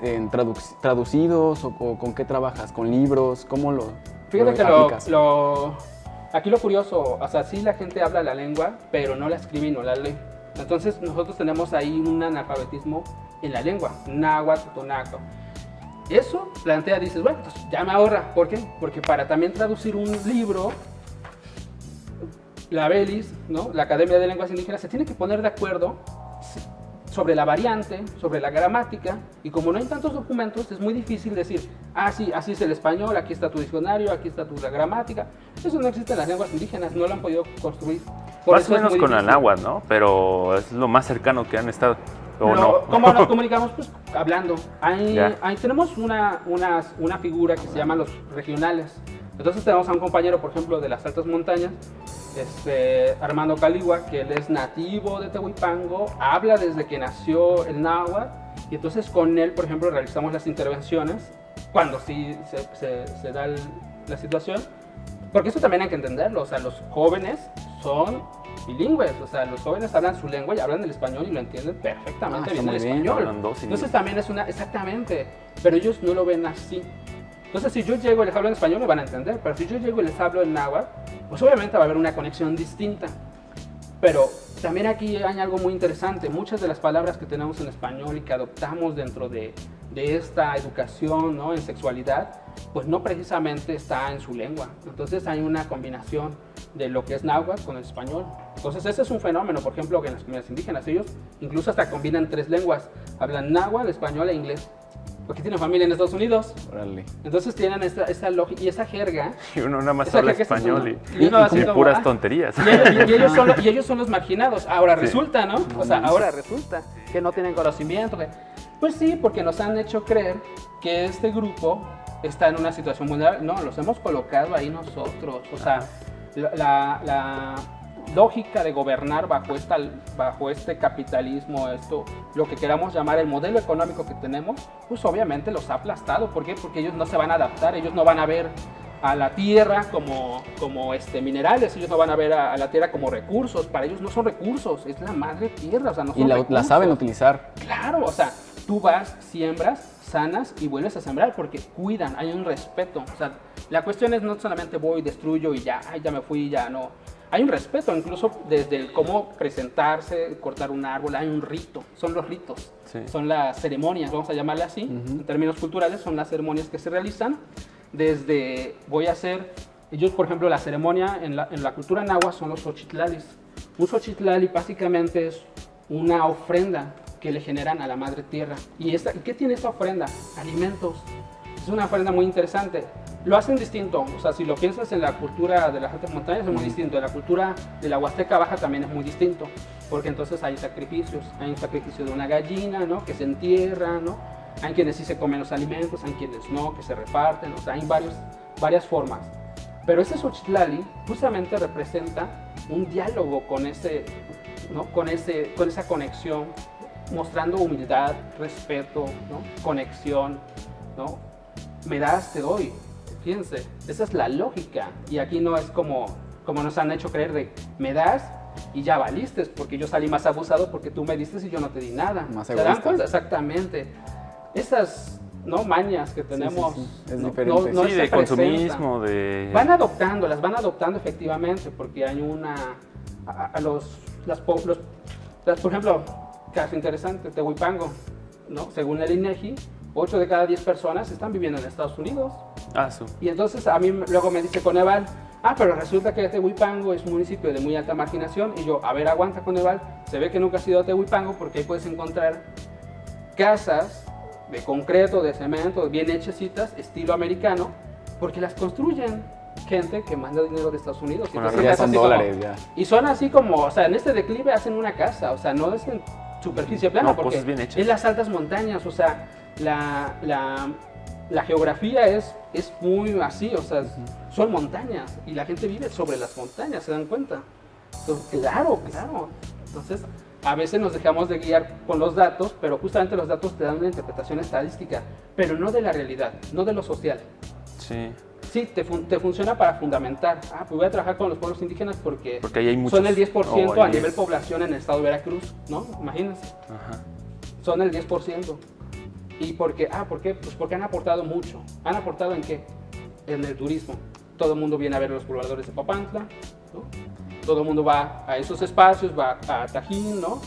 traducidos o con qué trabajas? ¿Con libros? ¿Cómo lo Fíjate que aplicas? aquí lo curioso, o sea, sí la gente habla la lengua, pero no la escribe y no la lee. Entonces nosotros tenemos ahí un analfabetismo en la lengua, náhuatl, totonaco. Eso plantea, dices, bueno, pues ya me ahorra. ¿Por qué? Porque para también traducir un libro, la BELIS, ¿no? La Academia de Lenguas Indígenas, se tiene que poner de acuerdo sobre la variante, sobre la gramática, y como no hay tantos documentos, es muy difícil decir, sí, así es el español, aquí está tu diccionario, aquí está la gramática. Eso no existe en las lenguas indígenas, no lo han podido construir. Más o menos con la náhuatl, ¿no? Pero es lo más cercano que han estado, ¿o no? ¿Cómo nos comunicamos? Pues hablando. Ahí Ya. tenemos una figura que se llama los regionales. Entonces tenemos a un compañero, por ejemplo, de las altas montañas, Armando Caligua, que él es nativo de Tehuipango, habla desde que nació el náhuatl, y entonces con él, por ejemplo, realizamos las intervenciones cuando sí se da la situación, porque eso también hay que entenderlo, o sea, los jóvenes son bilingües, o sea, los jóvenes hablan su lengua y hablan el español y lo entienden perfectamente está bien el muy bien, español. hablan dos Entonces idiomas. también es exactamente, pero ellos no lo ven así. Entonces si yo llego y les hablo en español me van a entender, pero si yo llego y les hablo en náhuatl, pues obviamente va a haber una conexión distinta. Pero también aquí hay algo muy interesante, muchas de las palabras que tenemos en español y que adoptamos dentro de esta educación, ¿no?, en sexualidad, pues no precisamente está en su lengua. Entonces hay una combinación de lo que es náhuatl con el español. Entonces ese es un fenómeno, por ejemplo, que en las comunidades indígenas ellos incluso hasta combinan 3 lenguas, hablan náhuatl, español e inglés, porque tienen familia en Estados Unidos. Órale. Entonces tienen esa lógica y esa jerga. Y uno nada más Esa habla jerga es español y uno así y como, puras ah, tonterías. y ellos son los marginados. Ahora Sí. resulta, ¿no? O sea, ahora resulta que no tienen conocimiento. Pues sí, porque nos han hecho creer que este grupo está en una situación vulnerable. No, los hemos colocado ahí nosotros. O sea, la lógica de gobernar bajo este capitalismo, lo que queramos llamar el modelo económico que tenemos, pues obviamente los ha aplastado. ¿Por qué? Porque ellos no se van a adaptar, ellos no van a ver a la tierra como minerales, ellos no van a ver a la tierra como recursos. Para ellos no son recursos, es la madre tierra, o sea, no son Y la recursos. saben utilizar. Claro, o sea, tú vas, siembras, sanas y vuelves a sembrar porque cuidan, hay un respeto. O sea, la cuestión es no solamente voy, destruyo y ya, ay, ya me fui, ya no. Hay un respeto, incluso desde el cómo presentarse, cortar un árbol, hay un rito, son los ritos, Sí. son las ceremonias, vamos a llamarle así, en términos culturales, son las ceremonias que se realizan. Desde, voy a hacer, ellos por ejemplo, la ceremonia en la cultura náhuatl son los xochitlalis. Un xochitlali básicamente es una ofrenda que le generan a la madre tierra. ¿Y qué tiene esta ofrenda? Alimentos. Es una ofrenda muy interesante. Lo hacen distinto, o sea, si lo piensas en la cultura de las altas montañas es muy distinto, en la cultura de la Huasteca Baja también es muy distinto, porque entonces hay sacrificios, hay un sacrificio de una gallina, ¿no?, que se entierra, ¿no? Hay quienes sí se comen los alimentos, hay quienes no, que se reparten, o sea, hay varias formas. Pero ese Xochitlali justamente representa un diálogo con ¿no?, con esa conexión, mostrando humildad, respeto, ¿no?, conexión, ¿no? Me das, te doy. Fíjense, esa es la lógica. Y aquí no es como nos han hecho creer de me das y ya valiste, porque yo salí más abusado porque tú me diste y yo no te di nada. Más ¿Se dan egoísta. cuenta? Exactamente. Esas, ¿no?, mañas que tenemos. sí. Es no- diferente. no Sí, se de presentan. consumismo, de... Van adoptando efectivamente, porque hay por ejemplo, caso interesante, Tehuipango, ¿no? Según el INEGI, 8 de cada 10 personas están viviendo en Estados Unidos. Ah, su. Y entonces a mí luego me dice Coneval, pero resulta que Tehuipango es un municipio de muy alta marginación. Y yo, a ver, aguanta, Coneval, se ve que nunca has ido a Tehuipango porque ahí puedes encontrar casas de concreto, de cemento, bien hechecitas, estilo americano, porque las construyen gente que manda dinero de Estados Unidos. Con Entonces, Ya es son así como- dólares, ya. y son así como, o sea, en este declive hacen una casa, o sea, no es en superficie plana, No, porque cosas bien hechas. es las altas montañas, o sea, la geografía es muy así, o sea, son montañas y la gente vive sobre las montañas, ¿se dan cuenta? Entonces, claro. Entonces, a veces nos dejamos de guiar con los datos, pero justamente los datos te dan una interpretación estadística, pero no de la realidad, no de lo social. Sí. Sí, te funciona para fundamentar. Pues voy a trabajar con los pueblos indígenas porque Porque ahí hay muchos. son el 10% Oh, a ahí nivel es. población en el estado de Veracruz, ¿no? Imagínense, Ajá. son el 10%. ¿Y por qué? ¿Por qué? Pues porque han aportado mucho. ¿Han aportado en qué? En el turismo. Todo el mundo viene a ver los pobladores de Papantla, ¿no? Todo el mundo va a esos espacios, va a Tajín, ¿no?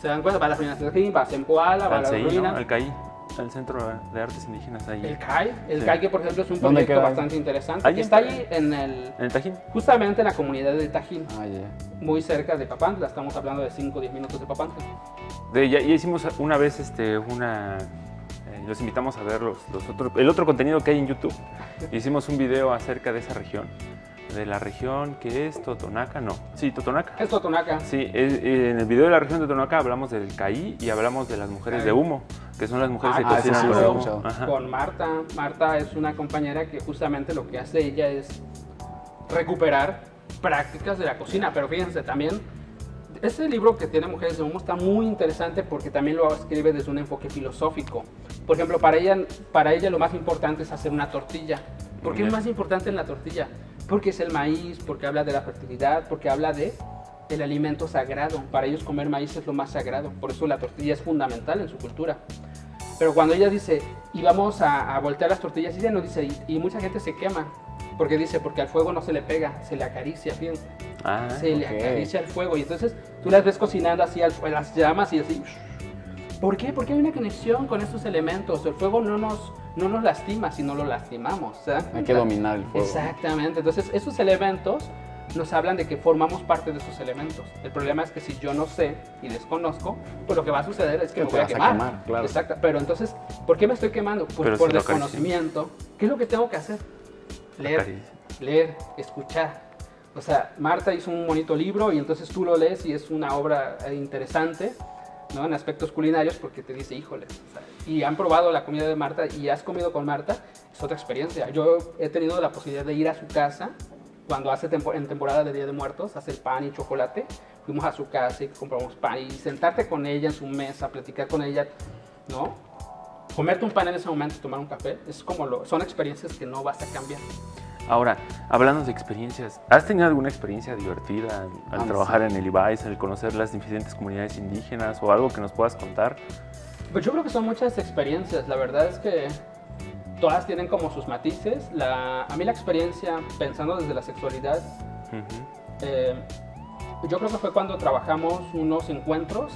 ¿Se dan cuenta? Va a las ruinas de Tajín, va a Zempoala, va a Al las CEI, ¿no? ruinas. Al CAI, al Centro de Artes Indígenas, ahí. El Sí. CAI, que por ejemplo es un ¿Dónde proyecto queda? bastante interesante, Ahí que está está. ahí en ¿En el Tajín? justamente en la comunidad de Tajín, Ah, ya. muy cerca de Papantla, estamos hablando de 5 o 10 minutos de Papantla. Ya hicimos una vez los invitamos a ver el otro contenido que hay en YouTube. Hicimos un video acerca de esa región, de la región que es Totonaca, no, sí, Totonaca. Es Totonaca. Sí, en el video de la región de Totonaca hablamos del caí y hablamos de las mujeres de humo, que son las mujeres que Ah, cocinan sí, con sí, el lo he humo. escuchado. Ajá. Con Marta. Marta es una compañera que justamente lo que hace ella es recuperar prácticas de la cocina, pero fíjense también, ese libro que tiene Mujeres de Humo está muy interesante porque también lo escribe desde un enfoque filosófico. Por ejemplo, para ella lo más importante es hacer una tortilla. ¿Por qué es más importante en la tortilla? Porque es el maíz, porque habla de la fertilidad, porque habla de el alimento sagrado. Para ellos comer maíz es lo más sagrado, por eso la tortilla es fundamental en su cultura. Pero cuando ella dice, y vamos a voltear las tortillas, ella nos dice, y mucha gente se quema, porque dice, porque al fuego no se le pega, se le acaricia, fíjense. Se le acaricia el fuego, y entonces tú las ves cocinando así las llamas y así. ¿Por qué? Porque hay una conexión con estos elementos. El fuego no nos lastima, sino lo lastimamos. Hay que dominar el fuego. Exactamente. Entonces, esos elementos nos hablan de que formamos parte de esos elementos. El problema es que si yo no sé y desconozco, pues lo que va a suceder es que me voy a quemar. Claro. Exacto. Pero entonces, ¿por qué me estoy quemando? Pues por desconocimiento. ¿Qué es lo que tengo que hacer? Leer, escuchar. O sea, Marta hizo un bonito libro y entonces tú lo lees y es una obra interesante, ¿no? En aspectos culinarios, porque te dice, híjole, o sea, y han probado la comida de Marta y has comido con Marta, es otra experiencia. Yo he tenido la posibilidad de ir a su casa cuando en temporada de Día de Muertos, hacer pan y chocolate. Fuimos a su casa y compramos pan y sentarte con ella en su mesa, platicar con ella, ¿no? Comerte un pan en ese momento, tomar un café, es como son experiencias que no vas a cambiar. Ahora, hablando de experiencias, ¿has tenido alguna experiencia divertida al trabajar en el IBAIS, al conocer las diferentes comunidades indígenas o algo que nos puedas contar? Pues yo creo que son muchas experiencias. La verdad es que todas tienen como sus matices. A mí la experiencia, pensando desde la sexualidad, yo creo que fue cuando trabajamos unos encuentros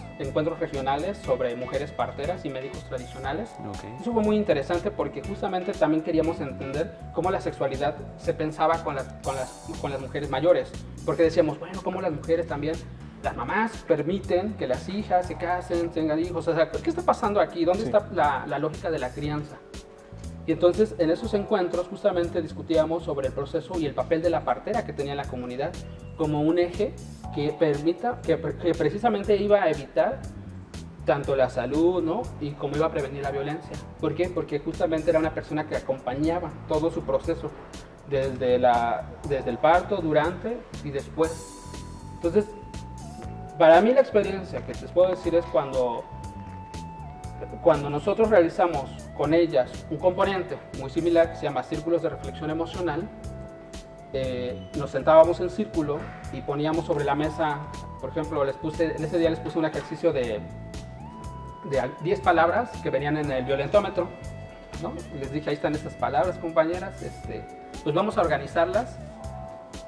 regionales sobre mujeres parteras y médicos tradicionales. Eso fue muy interesante porque justamente también queríamos entender cómo la sexualidad se pensaba con las mujeres mayores. Porque decíamos, bueno, cómo las mujeres también, las mamás permiten que las hijas se casen, tengan hijos. O sea, ¿qué está pasando aquí? ¿Dónde está la lógica de la crianza? Y entonces en esos encuentros justamente discutíamos sobre el proceso y el papel de la partera que tenía la comunidad como un eje que precisamente iba a evitar tanto la salud, ¿no? Y como iba a prevenir la violencia. ¿Por qué? Porque justamente era una persona que acompañaba todo su proceso, desde el parto, durante y después. Entonces, para mí la experiencia que les puedo decir es cuando nosotros realizamos con ellas un componente muy similar que se llama círculos de reflexión emocional. Nos sentábamos en círculo y poníamos sobre la mesa, por ejemplo, en ese día les puse un ejercicio de 10 palabras que venían en el violentómetro, ¿no? Y les dije, ahí están estas palabras, compañeras, pues vamos a organizarlas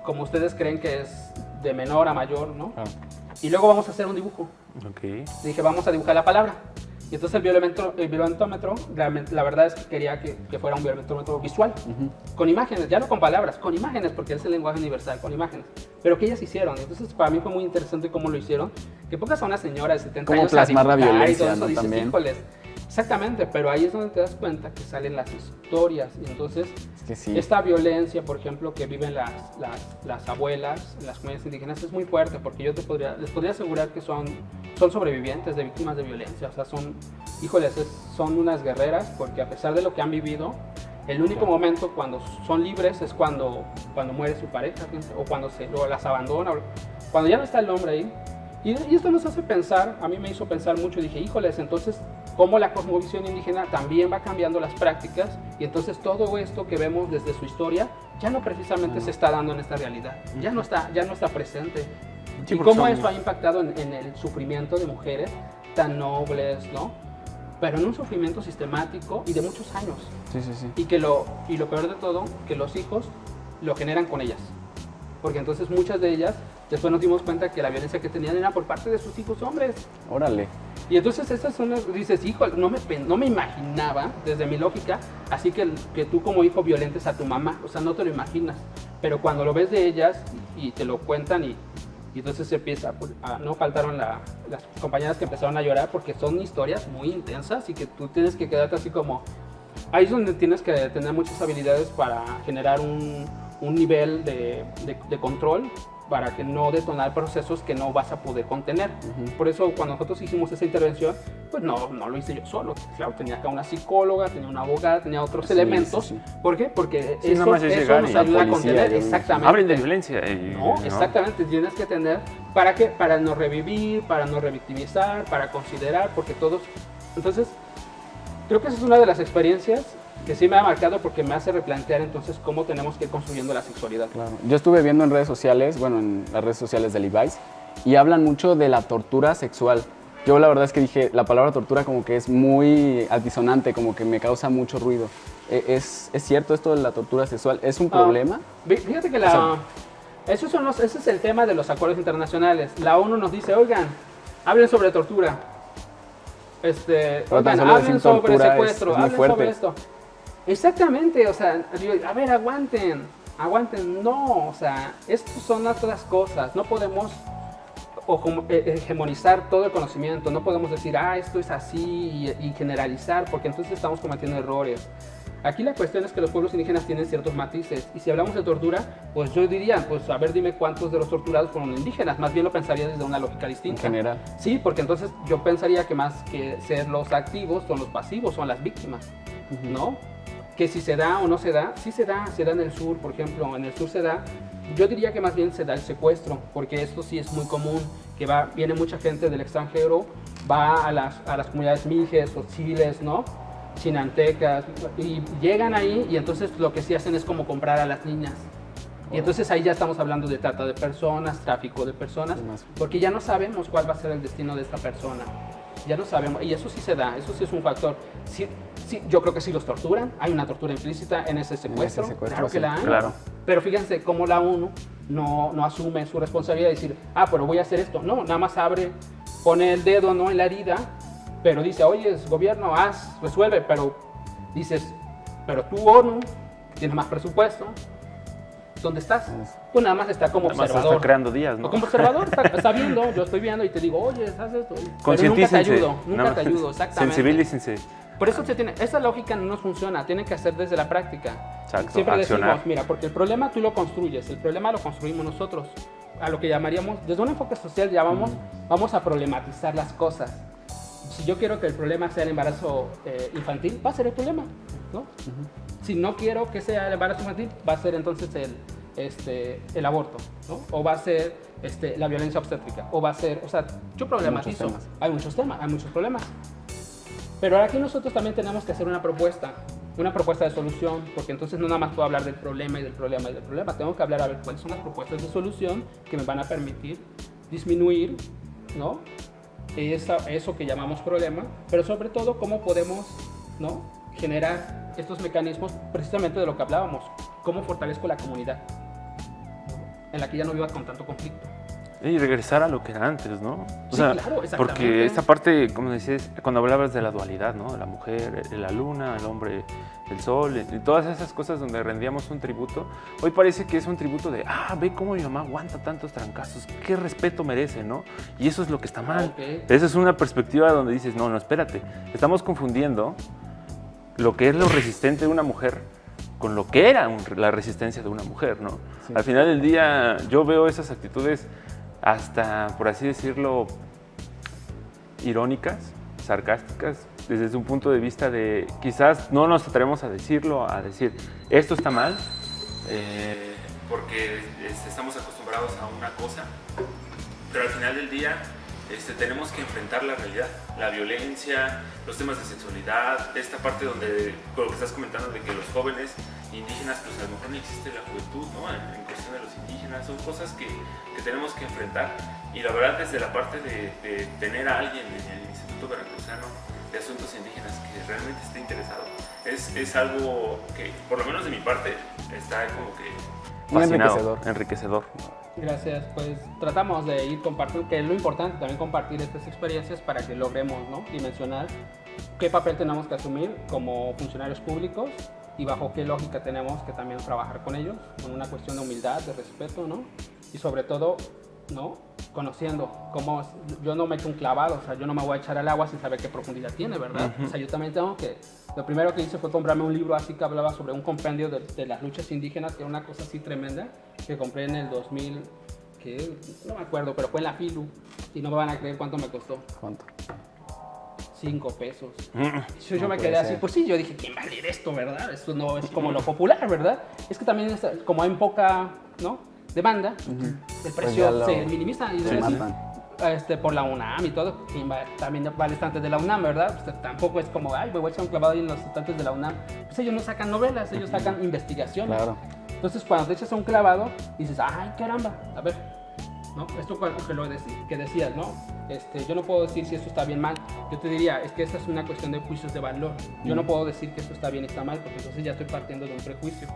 como ustedes creen que es de menor a mayor, ¿no? Y luego vamos a hacer un dibujo. Dije, vamos a dibujar la palabra. Y entonces el violentómetro, la verdad es que quería que fuera un violentómetro visual, con imágenes, ya no con palabras, con imágenes, porque es el lenguaje universal, con imágenes. Pero que ellas hicieron, entonces para mí fue muy interesante cómo lo hicieron, que pongas a una señora de 70 años a dibujar la violencia, y todo eso, ¿no? dices, También. híjoles. Exactamente, pero ahí es donde te das cuenta que salen las historias, y entonces Es que sí. esta violencia, por ejemplo, que viven las abuelas en las comunidades indígenas es muy fuerte, porque yo les podría asegurar que son sobrevivientes de víctimas de violencia, o sea, son unas guerreras, porque a pesar de lo que han vivido, el único momento cuando son libres es cuando muere su pareja, o cuando las abandona, o cuando ya no está el hombre ahí. Y esto nos hace pensar, a mí me hizo pensar mucho, y dije, híjoles, entonces, cómo la cosmovisión indígena también va cambiando las prácticas, y entonces todo esto que vemos desde su historia, ya no precisamente se está dando en esta realidad, ya no está presente. Sí, y cómo eso ha impactado en el sufrimiento de mujeres tan nobles, ¿no? Pero en un sufrimiento sistemático y de muchos años. Sí. Y lo peor de todo, que los hijos lo generan con ellas. Porque entonces muchas de ellas, después nos dimos cuenta que la violencia que tenían era por parte de sus hijos hombres. Órale. Y entonces esas son las, dices, hijo, no me imaginaba, desde mi lógica, así que tú como hijo violentes a tu mamá, o sea, no te lo imaginas. Pero cuando lo ves de ellas y te lo cuentan y entonces se empieza, no faltaron las compañeras que empezaron a llorar porque son historias muy intensas y que tú tienes que quedarte así como, ahí es donde tienes que tener muchas habilidades para generar un nivel de control para que no detonar procesos que no vas a poder contener. Por eso cuando nosotros hicimos esa intervención, pues no lo hice yo solo. Claro, tenía acá una psicóloga, tenía una abogada, tenía otros elementos. Sí. ¿Por qué? Porque Sí, nada más es eso llegar nos y ayuda a la policía, contener. y Exactamente. Hablen de violencia. No, exactamente, tienes que tener, ¿para qué? Para no revivir, para no revictimizar, para considerar, porque todos... Entonces, creo que esa es una de las experiencias que sí me ha marcado porque me hace replantear entonces cómo tenemos que ir construyendo la sexualidad. Claro. Yo estuve viendo en redes sociales, bueno, en las redes sociales del IBAIS, y hablan mucho de la tortura sexual. Yo la verdad es que dije, la palabra tortura como que es muy altisonante, como que me causa mucho ruido. ¿Es cierto esto de la tortura sexual? ¿Es un problema? Fíjate que ese es el tema de los acuerdos internacionales. La ONU nos dice, oigan, hablen sobre tortura. Oigan, hablen sobre secuestro, hablen sobre esto. Exactamente, o sea, a ver, aguanten, no, o sea, estas son otras cosas, no podemos hegemonizar todo el conocimiento, no podemos decir, esto es así y generalizar, porque entonces estamos cometiendo errores. Aquí la cuestión es que los pueblos indígenas tienen ciertos matices, y si hablamos de tortura, pues yo diría, pues a ver, dime cuántos de los torturados fueron indígenas, más bien lo pensaría desde una lógica distinta. En general. Sí, porque entonces yo pensaría que más que ser los activos, son los pasivos, son las víctimas, ¿no? Que si se da o no se da, sí se da en el sur, por ejemplo, en el sur se da, yo diría que más bien se da el secuestro, porque esto sí es muy común, que viene mucha gente del extranjero, va a las comunidades mijes o chiles, ¿no? Chinantecas, y llegan ahí y entonces lo que sí hacen es como comprar a las niñas. Y entonces ahí ya estamos hablando de trata de personas, tráfico de personas, porque ya no sabemos cuál va a ser el destino de esta persona. Ya no sabemos, y eso sí se da, eso sí es un factor. Sí, yo creo que sí los torturan, hay una tortura implícita en ese secuestro, claro que la hay. Claro. Pero fíjense cómo la ONU no asume su responsabilidad de decir, pero voy a hacer esto. No, nada más pone el dedo, ¿no?, en la herida, pero dice, oye, gobierno, resuelve, pero dices, pero tú, ONU, tienes más presupuesto, ¿dónde estás? Pues nada más está como observador. Está creando días, ¿no? O como observador, está viendo, yo estoy viendo y te digo, oye, haz esto. Pero nunca te ayudo, exactamente. Sensibilícense. Por eso esa lógica no nos funciona, tiene que hacer desde la práctica. Exacto, siempre accionar. Decimos, mira, porque el problema tú lo construyes, el problema lo construimos nosotros. A lo que llamaríamos, desde un enfoque social vamos a problematizar las cosas. Si yo quiero que el problema sea el embarazo infantil, va a ser el problema, ¿no? Si no quiero que sea el embarazo infantil, va a ser entonces el aborto, ¿no? O va a ser la violencia obstétrica, o va a ser, o sea, yo problematizo. Hay muchos temas, hay muchos problemas. Pero aquí nosotros también tenemos que hacer una propuesta de solución, porque entonces no nada más puedo hablar del problema y del problema y del problema, tengo que hablar a ver cuáles son las propuestas de solución que me van a permitir disminuir, ¿no?, eso que llamamos problema, pero sobre todo cómo podemos, ¿no?, generar estos mecanismos precisamente de lo que hablábamos, cómo fortalezco la comunidad, en la que ya no viva con tanto conflicto. Y regresar a lo que era antes, ¿no? Sí, claro, exactamente. Porque esta parte, como decías, cuando hablabas de la dualidad, ¿no? La mujer, la luna, el hombre, el sol, y todas esas cosas donde rendíamos un tributo, hoy parece que es un tributo de, ve cómo mi mamá aguanta tantos trancazos, qué respeto merece, ¿no? Y eso es lo que está mal. Okay. Esa es una perspectiva donde dices, no, espérate, estamos confundiendo lo que es lo resistente de una mujer con lo que era la resistencia de una mujer, ¿no? Sí. Al final del día yo veo esas actitudes hasta, por así decirlo, irónicas, sarcásticas, desde un punto de vista de quizás no nos atrevemos a decirlo, a decir esto está mal, porque estamos acostumbrados a una cosa, pero al final del día tenemos que enfrentar la realidad, la violencia, los temas de sexualidad, esta parte donde, con lo que estás comentando de que los jóvenes indígenas, pues a lo mejor no existe la juventud, ¿no? En cuestión de los indígenas, son cosas que tenemos que enfrentar, y la verdad desde la parte de tener a alguien en el Instituto Veracruzano de Asuntos Indígenas que realmente esté interesado, es algo que, por lo menos de mi parte, está como que fascinado, enriquecedor. Gracias, pues tratamos de ir compartiendo, que es lo importante, también compartir estas experiencias para que logremos, ¿no?, dimensionar qué papel tenemos que asumir como funcionarios públicos y bajo qué lógica tenemos que también trabajar con ellos, con una cuestión de humildad, de respeto, ¿no? Y sobre todo, ¿no?, conociendo cómo yo no me echo un clavado, o sea, yo no me voy a echar al agua sin saber qué profundidad tiene, ¿verdad? O sea, yo también tengo que, lo primero que hice fue comprarme un libro así que hablaba sobre un compendio de las luchas indígenas, que era una cosa así tremenda, que compré en el 2000, que no me acuerdo, pero fue en la Filu, y no me van a creer cuánto me costó. ¿Cuánto? 5 pesos. Yo me quedé así, pues sí, yo dije, ¿quién va a leer esto, verdad? Esto no es como lo popular, ¿verdad? Es que también, como hay poca, ¿no?, demanda, el precio se minimiza y se matan. Por la UNAM y todo, también vale estantes de la UNAM, ¿verdad? Pues tampoco es como, me voy a echar un clavado ahí en los estantes de la UNAM. Pues ellos no sacan novelas, ellos sacan investigaciones. Claro. Entonces, cuando te echas un clavado, dices, ¡ay, caramba! A ver, ¿no? Esto que decías, ¿no? Yo no puedo decir si esto está bien o mal. Yo te diría, es que esta es una cuestión de juicios de valor. Yo no puedo decir que esto está bien y está mal, porque entonces ya estoy partiendo de un prejuicio.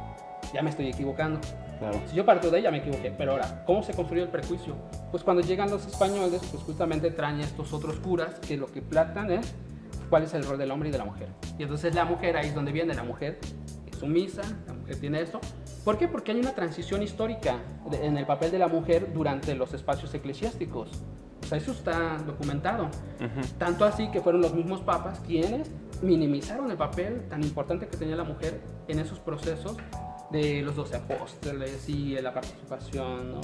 Ya me estoy equivocando. Claro. Si yo parto de ella me equivoqué, pero ahora, ¿cómo se construyó el prejuicio? Pues cuando llegan los españoles, pues justamente traen estos otros curas que lo que plantan es cuál es el rol del hombre y de la mujer. Y entonces la mujer, ahí es donde viene, la mujer es sumisa, la mujer tiene esto. ¿Por qué? Porque hay una transición histórica en el papel de la mujer durante los espacios eclesiásticos. O sea, eso está documentado. Tanto así que fueron los mismos papas quienes minimizaron el papel tan importante que tenía la mujer en esos procesos de los 12 apóstoles y la participación, ¿no?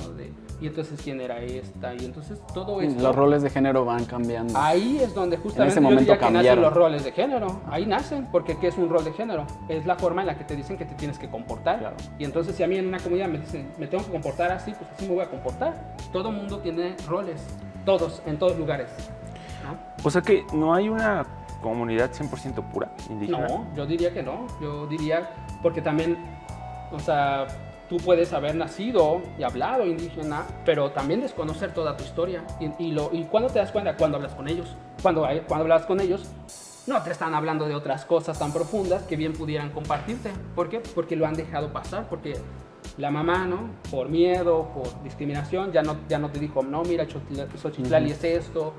Y entonces quién era esta, y entonces todo esto. Los roles de género van cambiando. Ahí es donde justamente en ese yo momento diría que nacen cambiaron los roles de género. Ahí nacen, porque ¿qué es un rol de género? Es la forma en la que te dicen que te tienes que comportar. Claro. Y entonces si a mí en una comunidad me dicen, me tengo que comportar así, pues así me voy a comportar. Todo mundo tiene roles, todos, en todos lugares, ¿no? O sea que no hay una comunidad 100% pura indígena. No, yo diría que no. Yo diría, porque también, o sea, tú puedes haber nacido y hablado indígena, pero también desconocer toda tu historia. ¿Y cuándo te das cuenta? Cuando hablas con ellos. Cuando hablas con ellos, no te están hablando de otras cosas tan profundas que bien pudieran compartirte. ¿Por qué? Porque lo han dejado pasar, porque la mamá, ¿no? Por miedo, por discriminación, ya no te dijo, no, mira, Xochitlali es esto,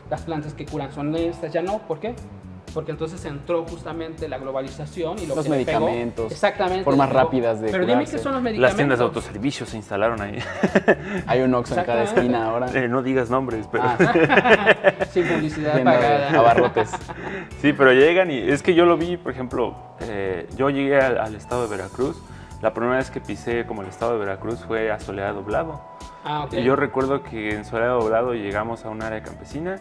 las plantas que curan son estas, ya no. ¿Por qué? Porque entonces entró justamente la globalización y lo los que le pegó, medicamentos, exactamente, formas rápidas de pero curarse. dime qué son los medicamentos. Las tiendas de autoservicio se instalaron ahí. Hay un Oxxo en cada esquina ahora. No digas nombres, pero... Sin publicidad Tienda de pagada. abarrotes. Sí, pero llegan y es que yo lo vi, por ejemplo, yo llegué al estado de Veracruz. La primera vez que pisé como el estado de Veracruz fue a Soledad Doblado. Ah, ok. Y yo recuerdo que en Soledad Doblado llegamos a un área campesina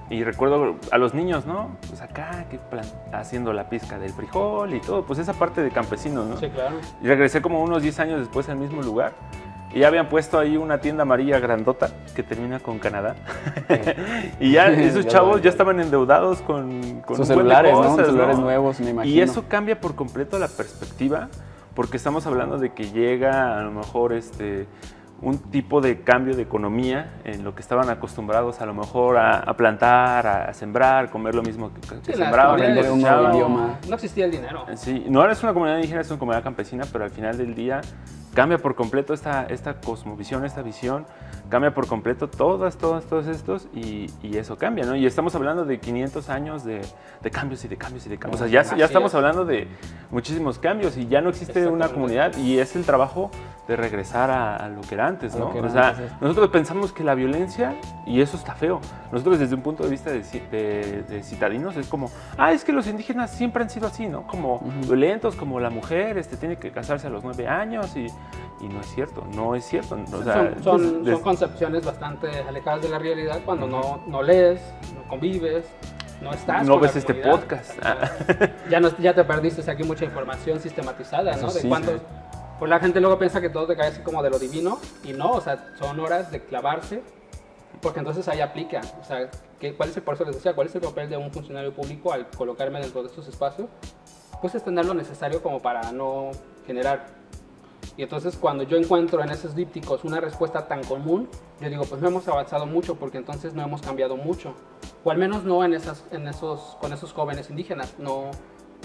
y recuerdo a los niños, ¿no? Pues acá haciendo la pizca del frijol y todo, pues esa parte de campesinos, ¿no? Sí, claro. Y regresé como unos 10 años después al mismo lugar. Y ya habían puesto ahí una tienda amarilla grandota que termina con Canadá. Y ya esos chavos ya estaban endeudados con sus celulares, un buen de cosas, ¿no? Celulares nuevos, me imagino. Y eso cambia por completo la perspectiva, porque estamos hablando de que llega a lo mejor un tipo de cambio de economía en lo que estaban acostumbrados a lo mejor a plantar, a sembrar, comer lo mismo que sembraban. aprender un nuevo idioma. No existía el dinero. Sí, no es una comunidad indígena, es una comunidad campesina, pero al final del día cambia por completo esta cosmovisión, esta visión, cambia por completo todos estos y eso cambia, ¿no? Y estamos hablando de 500 años de cambios y de cambios y de cambios. O sea, ya estamos hablando de muchísimos cambios y ya no existe una comunidad y es el trabajo de regresar a lo que era antes, ¿no? O sea, nosotros pensamos que la violencia, y eso está feo, nosotros desde un punto de vista de citadinos es como, es que los indígenas siempre han sido así, ¿no? Como violentos, como la mujer tiene que casarse a los 9 años y no es cierto, no es cierto. O sea, son concepciones bastante alejadas de la realidad cuando no lees, no convives, no estás no con ves la este comunidad. podcast. Ya te perdiste aquí mucha información sistematizada, ¿no? Eso De sí, cuántos... sí. Pues la gente luego piensa que todo te cae así como de lo divino y no, o sea, son horas de clavarse porque entonces ahí aplica. O sea, por eso les decía, ¿cuál es el papel de un funcionario público al colocarme dentro de estos espacios? Pues es tener lo necesario como para no generar. Y entonces cuando yo encuentro en esos dípticos una respuesta tan común, yo digo, pues no hemos avanzado mucho porque entonces no hemos cambiado mucho. O al menos no con esos jóvenes indígenas. No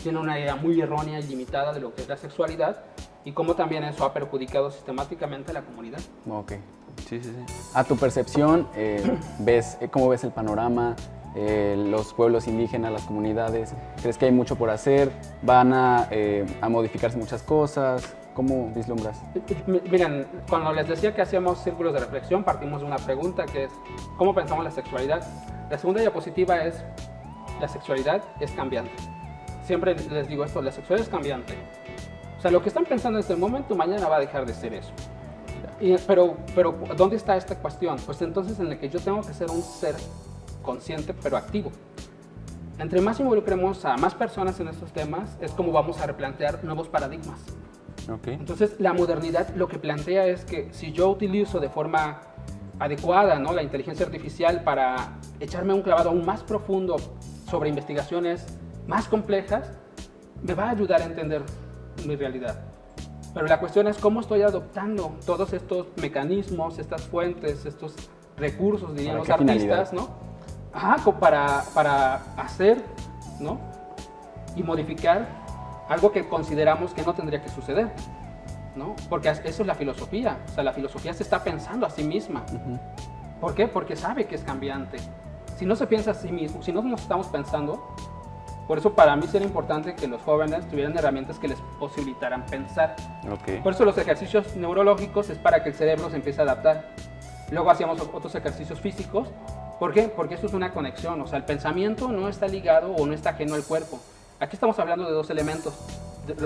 tienen una idea muy errónea y limitada de lo que es la sexualidad y cómo también eso ha perjudicado sistemáticamente a la comunidad. Ok. Sí. A tu percepción, ¿cómo ves el panorama? Los pueblos indígenas, las comunidades, ¿crees que hay mucho por hacer? ¿Van a modificarse muchas cosas? ¿Cómo vislumbras? Miren, cuando les decía que hacíamos círculos de reflexión, partimos de una pregunta que es ¿cómo pensamos la sexualidad? La segunda diapositiva es la sexualidad es cambiante. Siempre les digo esto, la sexualidad es cambiante. O sea, lo que están pensando en este momento, mañana va a dejar de ser eso. Pero ¿dónde está esta cuestión? Pues entonces en el que yo tengo que ser un ser consciente pero activo. Entre más involucremos a más personas en estos temas, es como vamos a replantear nuevos paradigmas. Okay. Entonces la modernidad lo que plantea es que si yo utilizo de forma adecuada, ¿no?, la inteligencia artificial para echarme un clavado aún más profundo sobre investigaciones más complejas, me va a ayudar a entender mi realidad. Pero la cuestión es cómo estoy adoptando todos estos mecanismos, estas fuentes, estos recursos, dirían los artistas, ¿no? Para hacer, ¿no? Y modificar algo que consideramos que no tendría que suceder, ¿no? Porque eso es la filosofía. O sea, la filosofía se está pensando a sí misma. ¿Por qué? Porque sabe que es cambiante. Si no se piensa a sí mismo, si no nos estamos pensando, por eso para mí sería importante que los jóvenes tuvieran herramientas que les posibilitaran pensar. Por eso los ejercicios neurológicos es para que el cerebro se empiece a adaptar. Luego hacíamos otros ejercicios físicos. ¿Por qué? Porque esto es una conexión. O sea, el pensamiento no está ligado o no está ajeno al cuerpo. Aquí estamos hablando de dos elementos.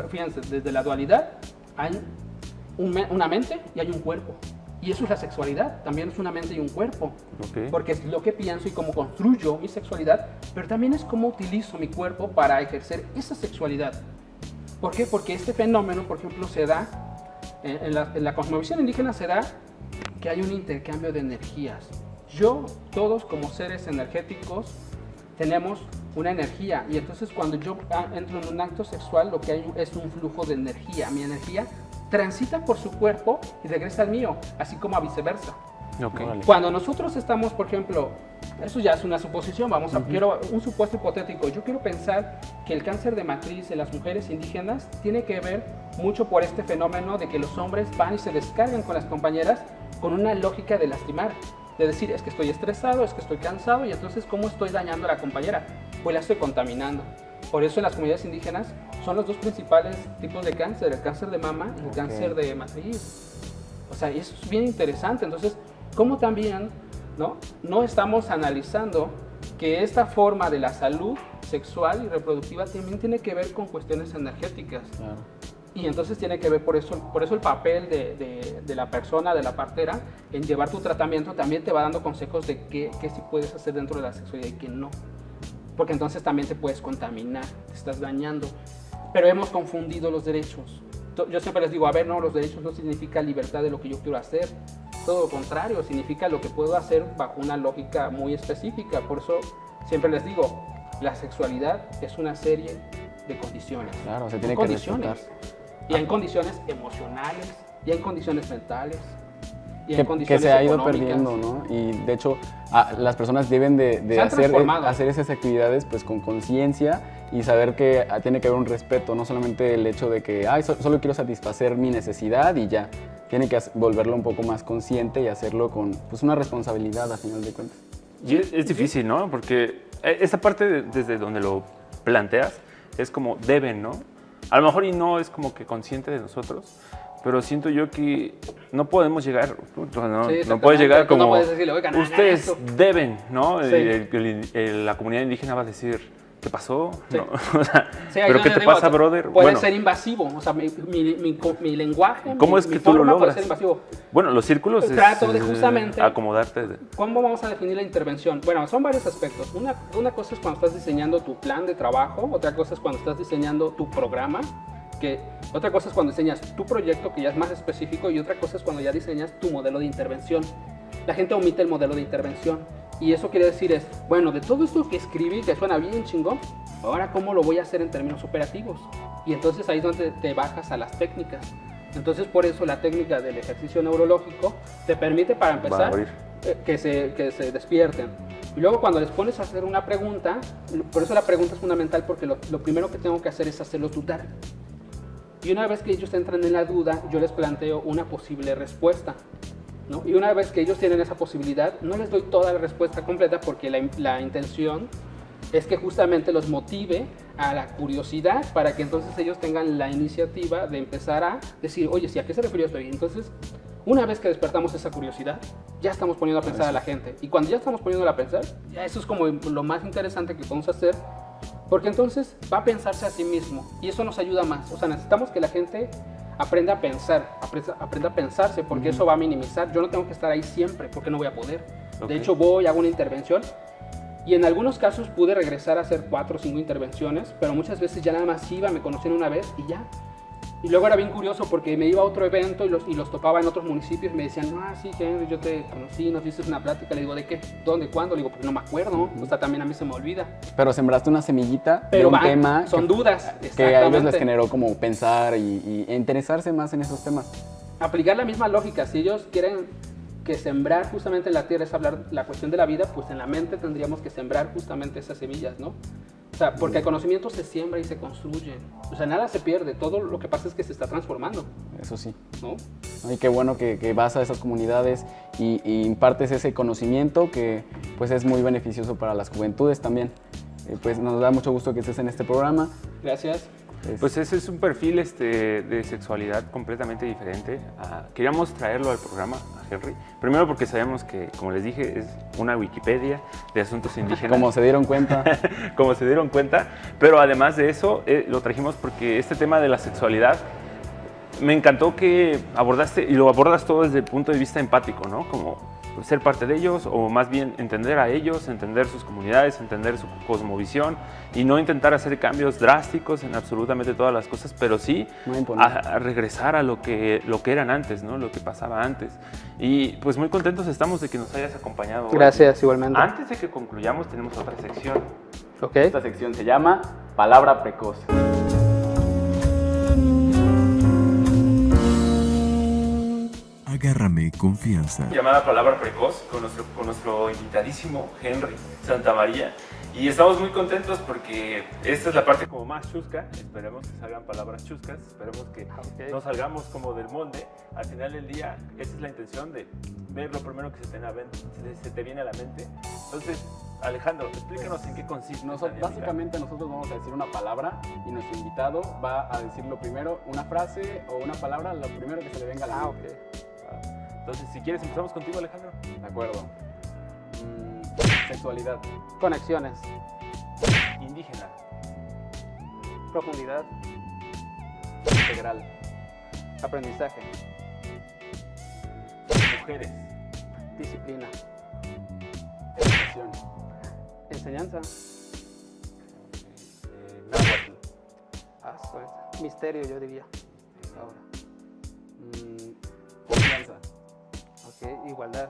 Fíjense, desde la dualidad hay una mente y hay un cuerpo. Y eso es la sexualidad, también es una mente y un cuerpo. Porque es lo que pienso y cómo construyo mi sexualidad, pero también es cómo utilizo mi cuerpo para ejercer esa sexualidad. ¿Por qué? Porque este fenómeno, por ejemplo, se da, en la cosmovisión indígena se da que hay un intercambio de energías. Todos como seres energéticos, tenemos una energía, y entonces cuando yo entro en un acto sexual, lo que hay es un flujo de energía. Mi energía transita por su cuerpo y regresa al mío, así como a viceversa. Cuando nosotros estamos, por ejemplo, eso ya es una suposición, quiero un supuesto hipotético. Yo quiero pensar que el cáncer de matriz en las mujeres indígenas tiene que ver mucho por este fenómeno de que los hombres van y se descargan con las compañeras con una lógica de lastimar, de decir, es que estoy estresado, es que estoy cansado, y entonces, ¿cómo estoy dañando a la compañera? Pues la estoy contaminando. Por eso en las comunidades indígenas son los dos principales tipos de cáncer, el cáncer de mama y el cáncer de matriz. O sea, eso es bien interesante. Entonces, ¿cómo también no estamos analizando que esta forma de la salud sexual y reproductiva también tiene que ver con cuestiones energéticas? Claro. Y entonces tiene que ver, por eso el papel de la persona, de la partera, en llevar tu tratamiento también te va dando consejos de qué sí puedes hacer dentro de la sexualidad y qué no. Porque entonces también te puedes contaminar, te estás dañando. Pero hemos confundido los derechos. Yo siempre les digo, no, los derechos no significa libertad de lo que yo quiero hacer. Todo lo contrario, significa lo que puedo hacer bajo una lógica muy específica. Por eso siempre les digo, la sexualidad es una serie de condiciones. Claro, se tiene que respetar. Y hay condiciones emocionales, y hay condiciones mentales, y hay que condiciones se ha ido económicas. perdiendo, ¿no? Y de hecho, las personas deben de hacer esas actividades pues con conciencia y saber que tiene que haber un respeto, no solamente el hecho de que solo quiero satisfacer mi necesidad y ya. Tiene que volverlo un poco más consciente y hacerlo con pues, una responsabilidad a final de cuentas. Y es difícil, ¿no? Porque esta parte desde donde lo planteas es como deben, ¿no? A lo mejor y no es como que consciente de nosotros, pero siento yo que no podemos llegar, no puedes llegar como, no puedes decirle, oigan, ustedes deben, ¿no? Sí. La comunidad indígena va a decir, ¿qué pasó? Sí. ¿No? O sea, sí, ¿pero qué te pasa, brother? Puede ser invasivo, o sea, mi lenguaje, ¿cómo es que tú lo logras? Puede ser invasivo. Bueno, los círculos trato de justamente acomodarte. ¿Cómo vamos a definir la intervención? Bueno, son varios aspectos. Una cosa es cuando estás diseñando tu plan de trabajo, otra cosa es cuando estás diseñando tu programa, otra cosa es cuando diseñas tu proyecto, que ya es más específico, y otra cosa es cuando ya diseñas tu modelo de intervención. La gente omite el modelo de intervención. Y eso quiere decir bueno, de todo esto que escribí, que suena bien chingón, ahora ¿cómo lo voy a hacer en términos operativos? Y entonces ahí es donde te bajas a las técnicas. Entonces por eso la técnica del ejercicio neurológico te permite para empezar que se despierten. Y luego cuando les pones a hacer una pregunta, por eso la pregunta es fundamental, porque lo primero que tengo que hacer es hacerlos dudar. Y una vez que ellos entran en la duda, yo les planteo una posible respuesta, ¿no? Y una vez que ellos tienen esa posibilidad, no les doy toda la respuesta completa, porque la intención es que justamente los motive a la curiosidad, para que entonces ellos tengan la iniciativa de empezar a decir, oye, ¿sí, a qué se refirió esto? Y entonces, una vez que despertamos esa curiosidad, ya estamos poniendo a pensar a la gente. Y cuando ya estamos poniéndola a pensar, ya eso es como lo más interesante que podemos hacer, porque entonces va a pensarse a sí mismo, y eso nos ayuda más. O sea, necesitamos que la gente aprenda a pensar, aprenda a pensarse, porque eso va a minimizar. Yo no tengo que estar ahí siempre, porque no voy a poder. De hecho, hago una intervención, y en algunos casos pude regresar a hacer 4 o 5 intervenciones, pero muchas veces ya nada más iba, me conocían una vez y ya. Y luego era bien curioso porque me iba a otro evento y los topaba en otros municipios y me decían, ah, sí, Henry, yo te conocí, nos diste una plática. Le digo, ¿de qué? ¿Dónde? ¿Cuándo? Le digo, porque no me acuerdo. O sea, también a mí se me olvida. Pero sembraste una semillita Pero de un tema son dudas, que a ellos les exactamente. generó como pensar y interesarse más en esos temas. Aplicar la misma lógica. Si ellos quieren que sembrar justamente en la tierra es hablar la cuestión de la vida, pues en la mente tendríamos que sembrar justamente esas semillas, ¿no? O sea, porque el conocimiento se siembra y se construye. O sea, nada se pierde. Todo lo que pasa es que se está transformando, Eso sí. ¿no? Y qué bueno que vas a esas comunidades y impartes ese conocimiento que pues es muy beneficioso para las juventudes también. Pues nos da mucho gusto que estés en este programa. Gracias. Pues ese es un perfil de sexualidad completamente diferente. Queríamos traerlo al programa, a Henry. Primero porque sabemos que, como les dije, es una Wikipedia de asuntos indígenas. Como se dieron cuenta. Como se dieron cuenta. Pero además de eso, lo trajimos porque este tema de la sexualidad me encantó que abordaste, y lo abordas todo desde el punto de vista empático, ¿no? Como ser parte de ellos, o más bien entender a ellos, entender sus comunidades, entender su cosmovisión, y no intentar hacer cambios drásticos en absolutamente todas las cosas, pero sí a regresar a lo que eran antes, ¿no? Lo que pasaba antes. Y pues muy contentos estamos de que nos hayas acompañado. Gracias, igualmente. Antes de que concluyamos, tenemos otra sección. Ok. Esta sección se llama Palabra Precoz. Agárrame confianza. Llamada Palabra Precoz con nuestro invitadísimo Henry Santamaría. Y estamos muy contentos porque esta es la parte como más chusca. Esperemos que salgan palabras chuscas, esperemos que no salgamos como del molde. Al final del día, esa es la intención de ver lo primero que se te viene a la mente. Entonces, Alejandro, explícanos en qué consiste. Básicamente nosotros vamos a decir una palabra y nuestro invitado va a decir lo primero, una frase o una palabra, lo primero que se le venga a la mente. Entonces, si quieres, empezamos contigo, Alejandro. De acuerdo. Sexualidad. Conexiones. Indígena. Profundidad. Integral. Aprendizaje. Mujeres. Disciplina. Educación. Enseñanza. Náhuatl. Misterio, yo diría. Ahora. Confianza. Ok, igualdad.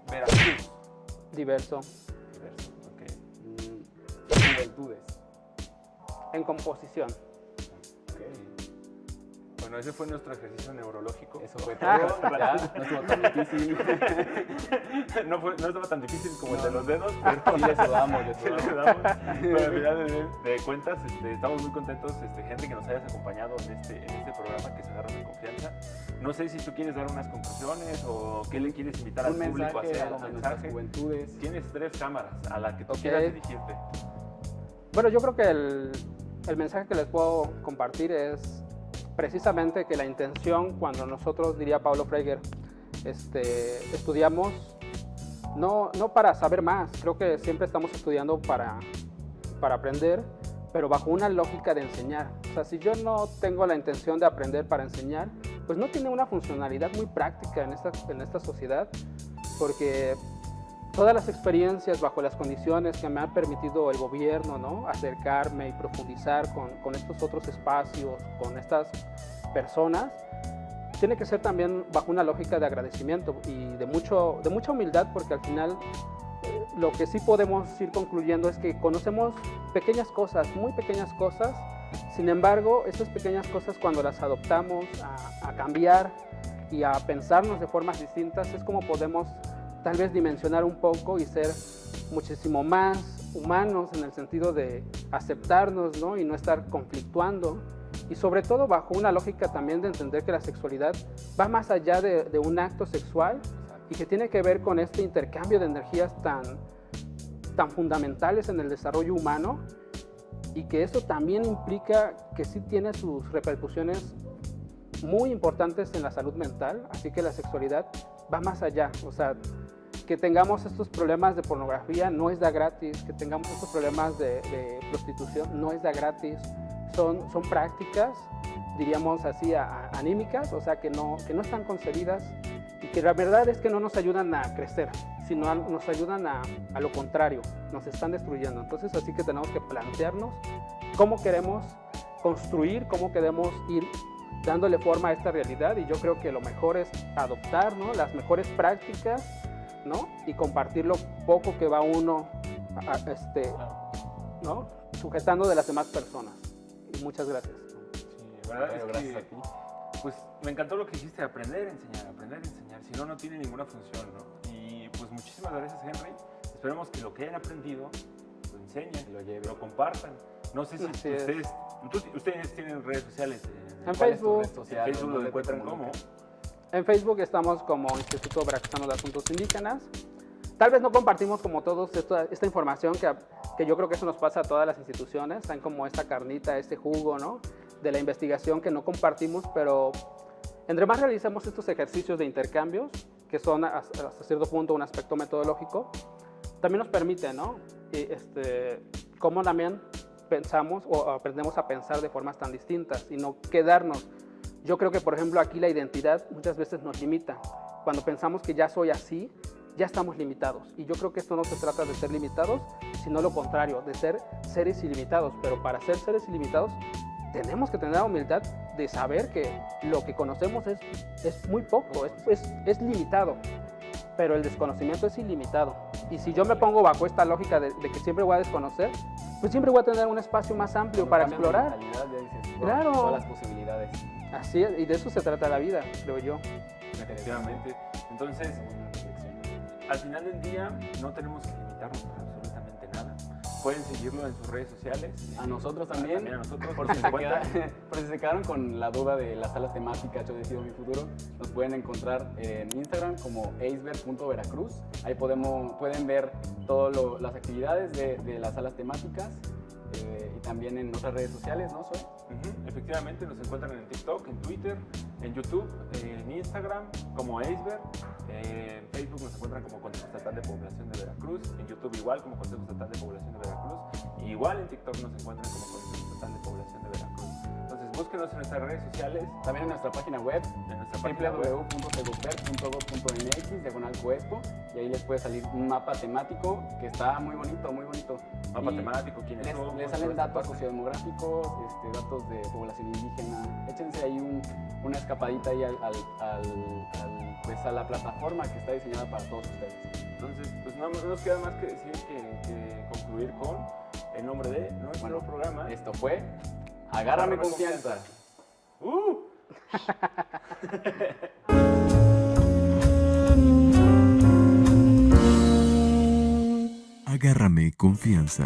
Veracruz. Diverso. Juventudes. En composición. Bueno, ese fue nuestro ejercicio neurológico. Eso fue todo. Ya, no estuvo tan difícil. No estaba tan difícil como el de los dedos, Pero sí le sudamos, sí le sudamos. Pero al final de cuentas, estamos muy contentos, Henry, que nos hayas acompañado en este programa que se agarra de confianza. No sé si tú quieres dar unas conclusiones o qué le quieres invitar al público a hacer, a nuestras juventudes. Tienes 3 cámaras a la que tú quieras dirigirte. Bueno, yo creo que el mensaje que les puedo compartir es precisamente que la intención, cuando nosotros, diría Paulo Freire, estudiamos no para saber más, creo que siempre estamos estudiando para aprender, pero bajo una lógica de enseñar. O sea, si yo no tengo la intención de aprender para enseñar, pues no tiene una funcionalidad muy práctica en esta sociedad, porque todas las experiencias bajo las condiciones que me han permitido el gobierno, ¿no?, acercarme y profundizar con estos otros espacios, con estas personas, tiene que ser también bajo una lógica de agradecimiento y de mucha humildad, porque al final lo que sí podemos ir concluyendo es que conocemos pequeñas cosas, muy pequeñas cosas. Sin embargo, esas pequeñas cosas, cuando las adoptamos a cambiar y a pensarnos de formas distintas, es como podemos tal vez dimensionar un poco y ser muchísimo más humanos en el sentido de aceptarnos, ¿no?, y no estar conflictuando. Y sobre todo bajo una lógica también de entender que la sexualidad va más allá de un acto sexual y que tiene que ver con este intercambio de energías tan fundamentales en el desarrollo humano, y que eso también implica que sí tiene sus repercusiones muy importantes en la salud mental. Así que la sexualidad va más allá. O sea, que tengamos estos problemas de pornografía no es de gratis, que tengamos estos problemas de prostitución no es de gratis. Son prácticas, diríamos así, anímicas, o sea, que no están concebidas y que la verdad es que no nos ayudan a crecer. sino nos ayudan a lo contrario, nos están destruyendo. Entonces así que tenemos que plantearnos cómo queremos construir, cómo queremos ir dándole forma a esta realidad, y yo creo que lo mejor es adoptar, ¿no?, las mejores prácticas, ¿no?, y compartir lo poco que va uno ¿no?, sujetando de las demás personas. Y muchas gracias. Sí, ¿verdad? Pero gracias a ti. Pues me encantó lo que dijiste, aprender a enseñar, si no, no tiene ninguna función, ¿no? Y pues muchísimas gracias, Henry. Esperemos que lo que hayan aprendido lo enseñen, lo compartan. No sé si ustedes tienen redes sociales. En Facebook. En Facebook lo encuentran como. En Facebook estamos como Instituto Veracruzano de Asuntos Indígenas. Tal vez no compartimos como todos esta información que yo creo que eso nos pasa a todas las instituciones. Hay como esta carnita, este jugo, ¿no?, de la investigación que no compartimos, pero entre más realicemos estos ejercicios de intercambios, que son hasta cierto punto un aspecto metodológico, también nos permite, ¿no?, cómo también pensamos o aprendemos a pensar de formas tan distintas y no quedarnos. Yo creo que, por ejemplo, aquí la identidad muchas veces nos limita. Cuando pensamos que ya soy así, ya estamos limitados. Y yo creo que esto no se trata de ser limitados, sino lo contrario, de ser seres ilimitados. Pero para ser seres ilimitados, tenemos que tener la humildad de saber que lo que conocemos es muy poco, es limitado. Pero el desconocimiento es ilimitado. Y si yo me pongo bajo esta lógica de que siempre voy a desconocer, pues siempre voy a tener un espacio más amplio para explorar. Ya dices, Claro. todas las posibilidades. Así es, y de eso se trata la vida, creo yo. Efectivamente. Entonces, al final del día, no tenemos que limitarnos para absolutamente nada. Pueden seguirlo en sus redes sociales. A nosotros también. También a nosotros. Por si se quedaron con la duda de las salas temáticas Yo Decido Mi Futuro, nos pueden encontrar en Instagram como acever.veracruz. Ahí pueden ver todas las actividades de las salas temáticas, y también en otras redes sociales, ¿no, Zoe? Efectivamente, nos encuentran en TikTok, en Twitter, en YouTube, en Instagram como Acever, en Facebook nos encuentran como Consejo Estatal de Población de Veracruz, en YouTube igual como Consejo Estatal de Población de Veracruz, y igual en TikTok nos encuentran como Consejo Estatal de Población de Veracruz. Entonces búsquenos en nuestras redes sociales, También en nuestra página web, www.seguper.gov.mx/coexpo, y ahí les puede salir un mapa temático que está muy bonito, muy bonito. mapa Y temático, quiénes somos, les toda salen esta datos parte. sociodemográficos, datos de población indígena. Échense ahí una escapadita ahí pues a la plataforma que está diseñada para todos ustedes. Entonces, pues no nos queda más que decir que concluir con el nombre de nuestro programa. Esto fue Agárrame Confianza. Agárrame confianza.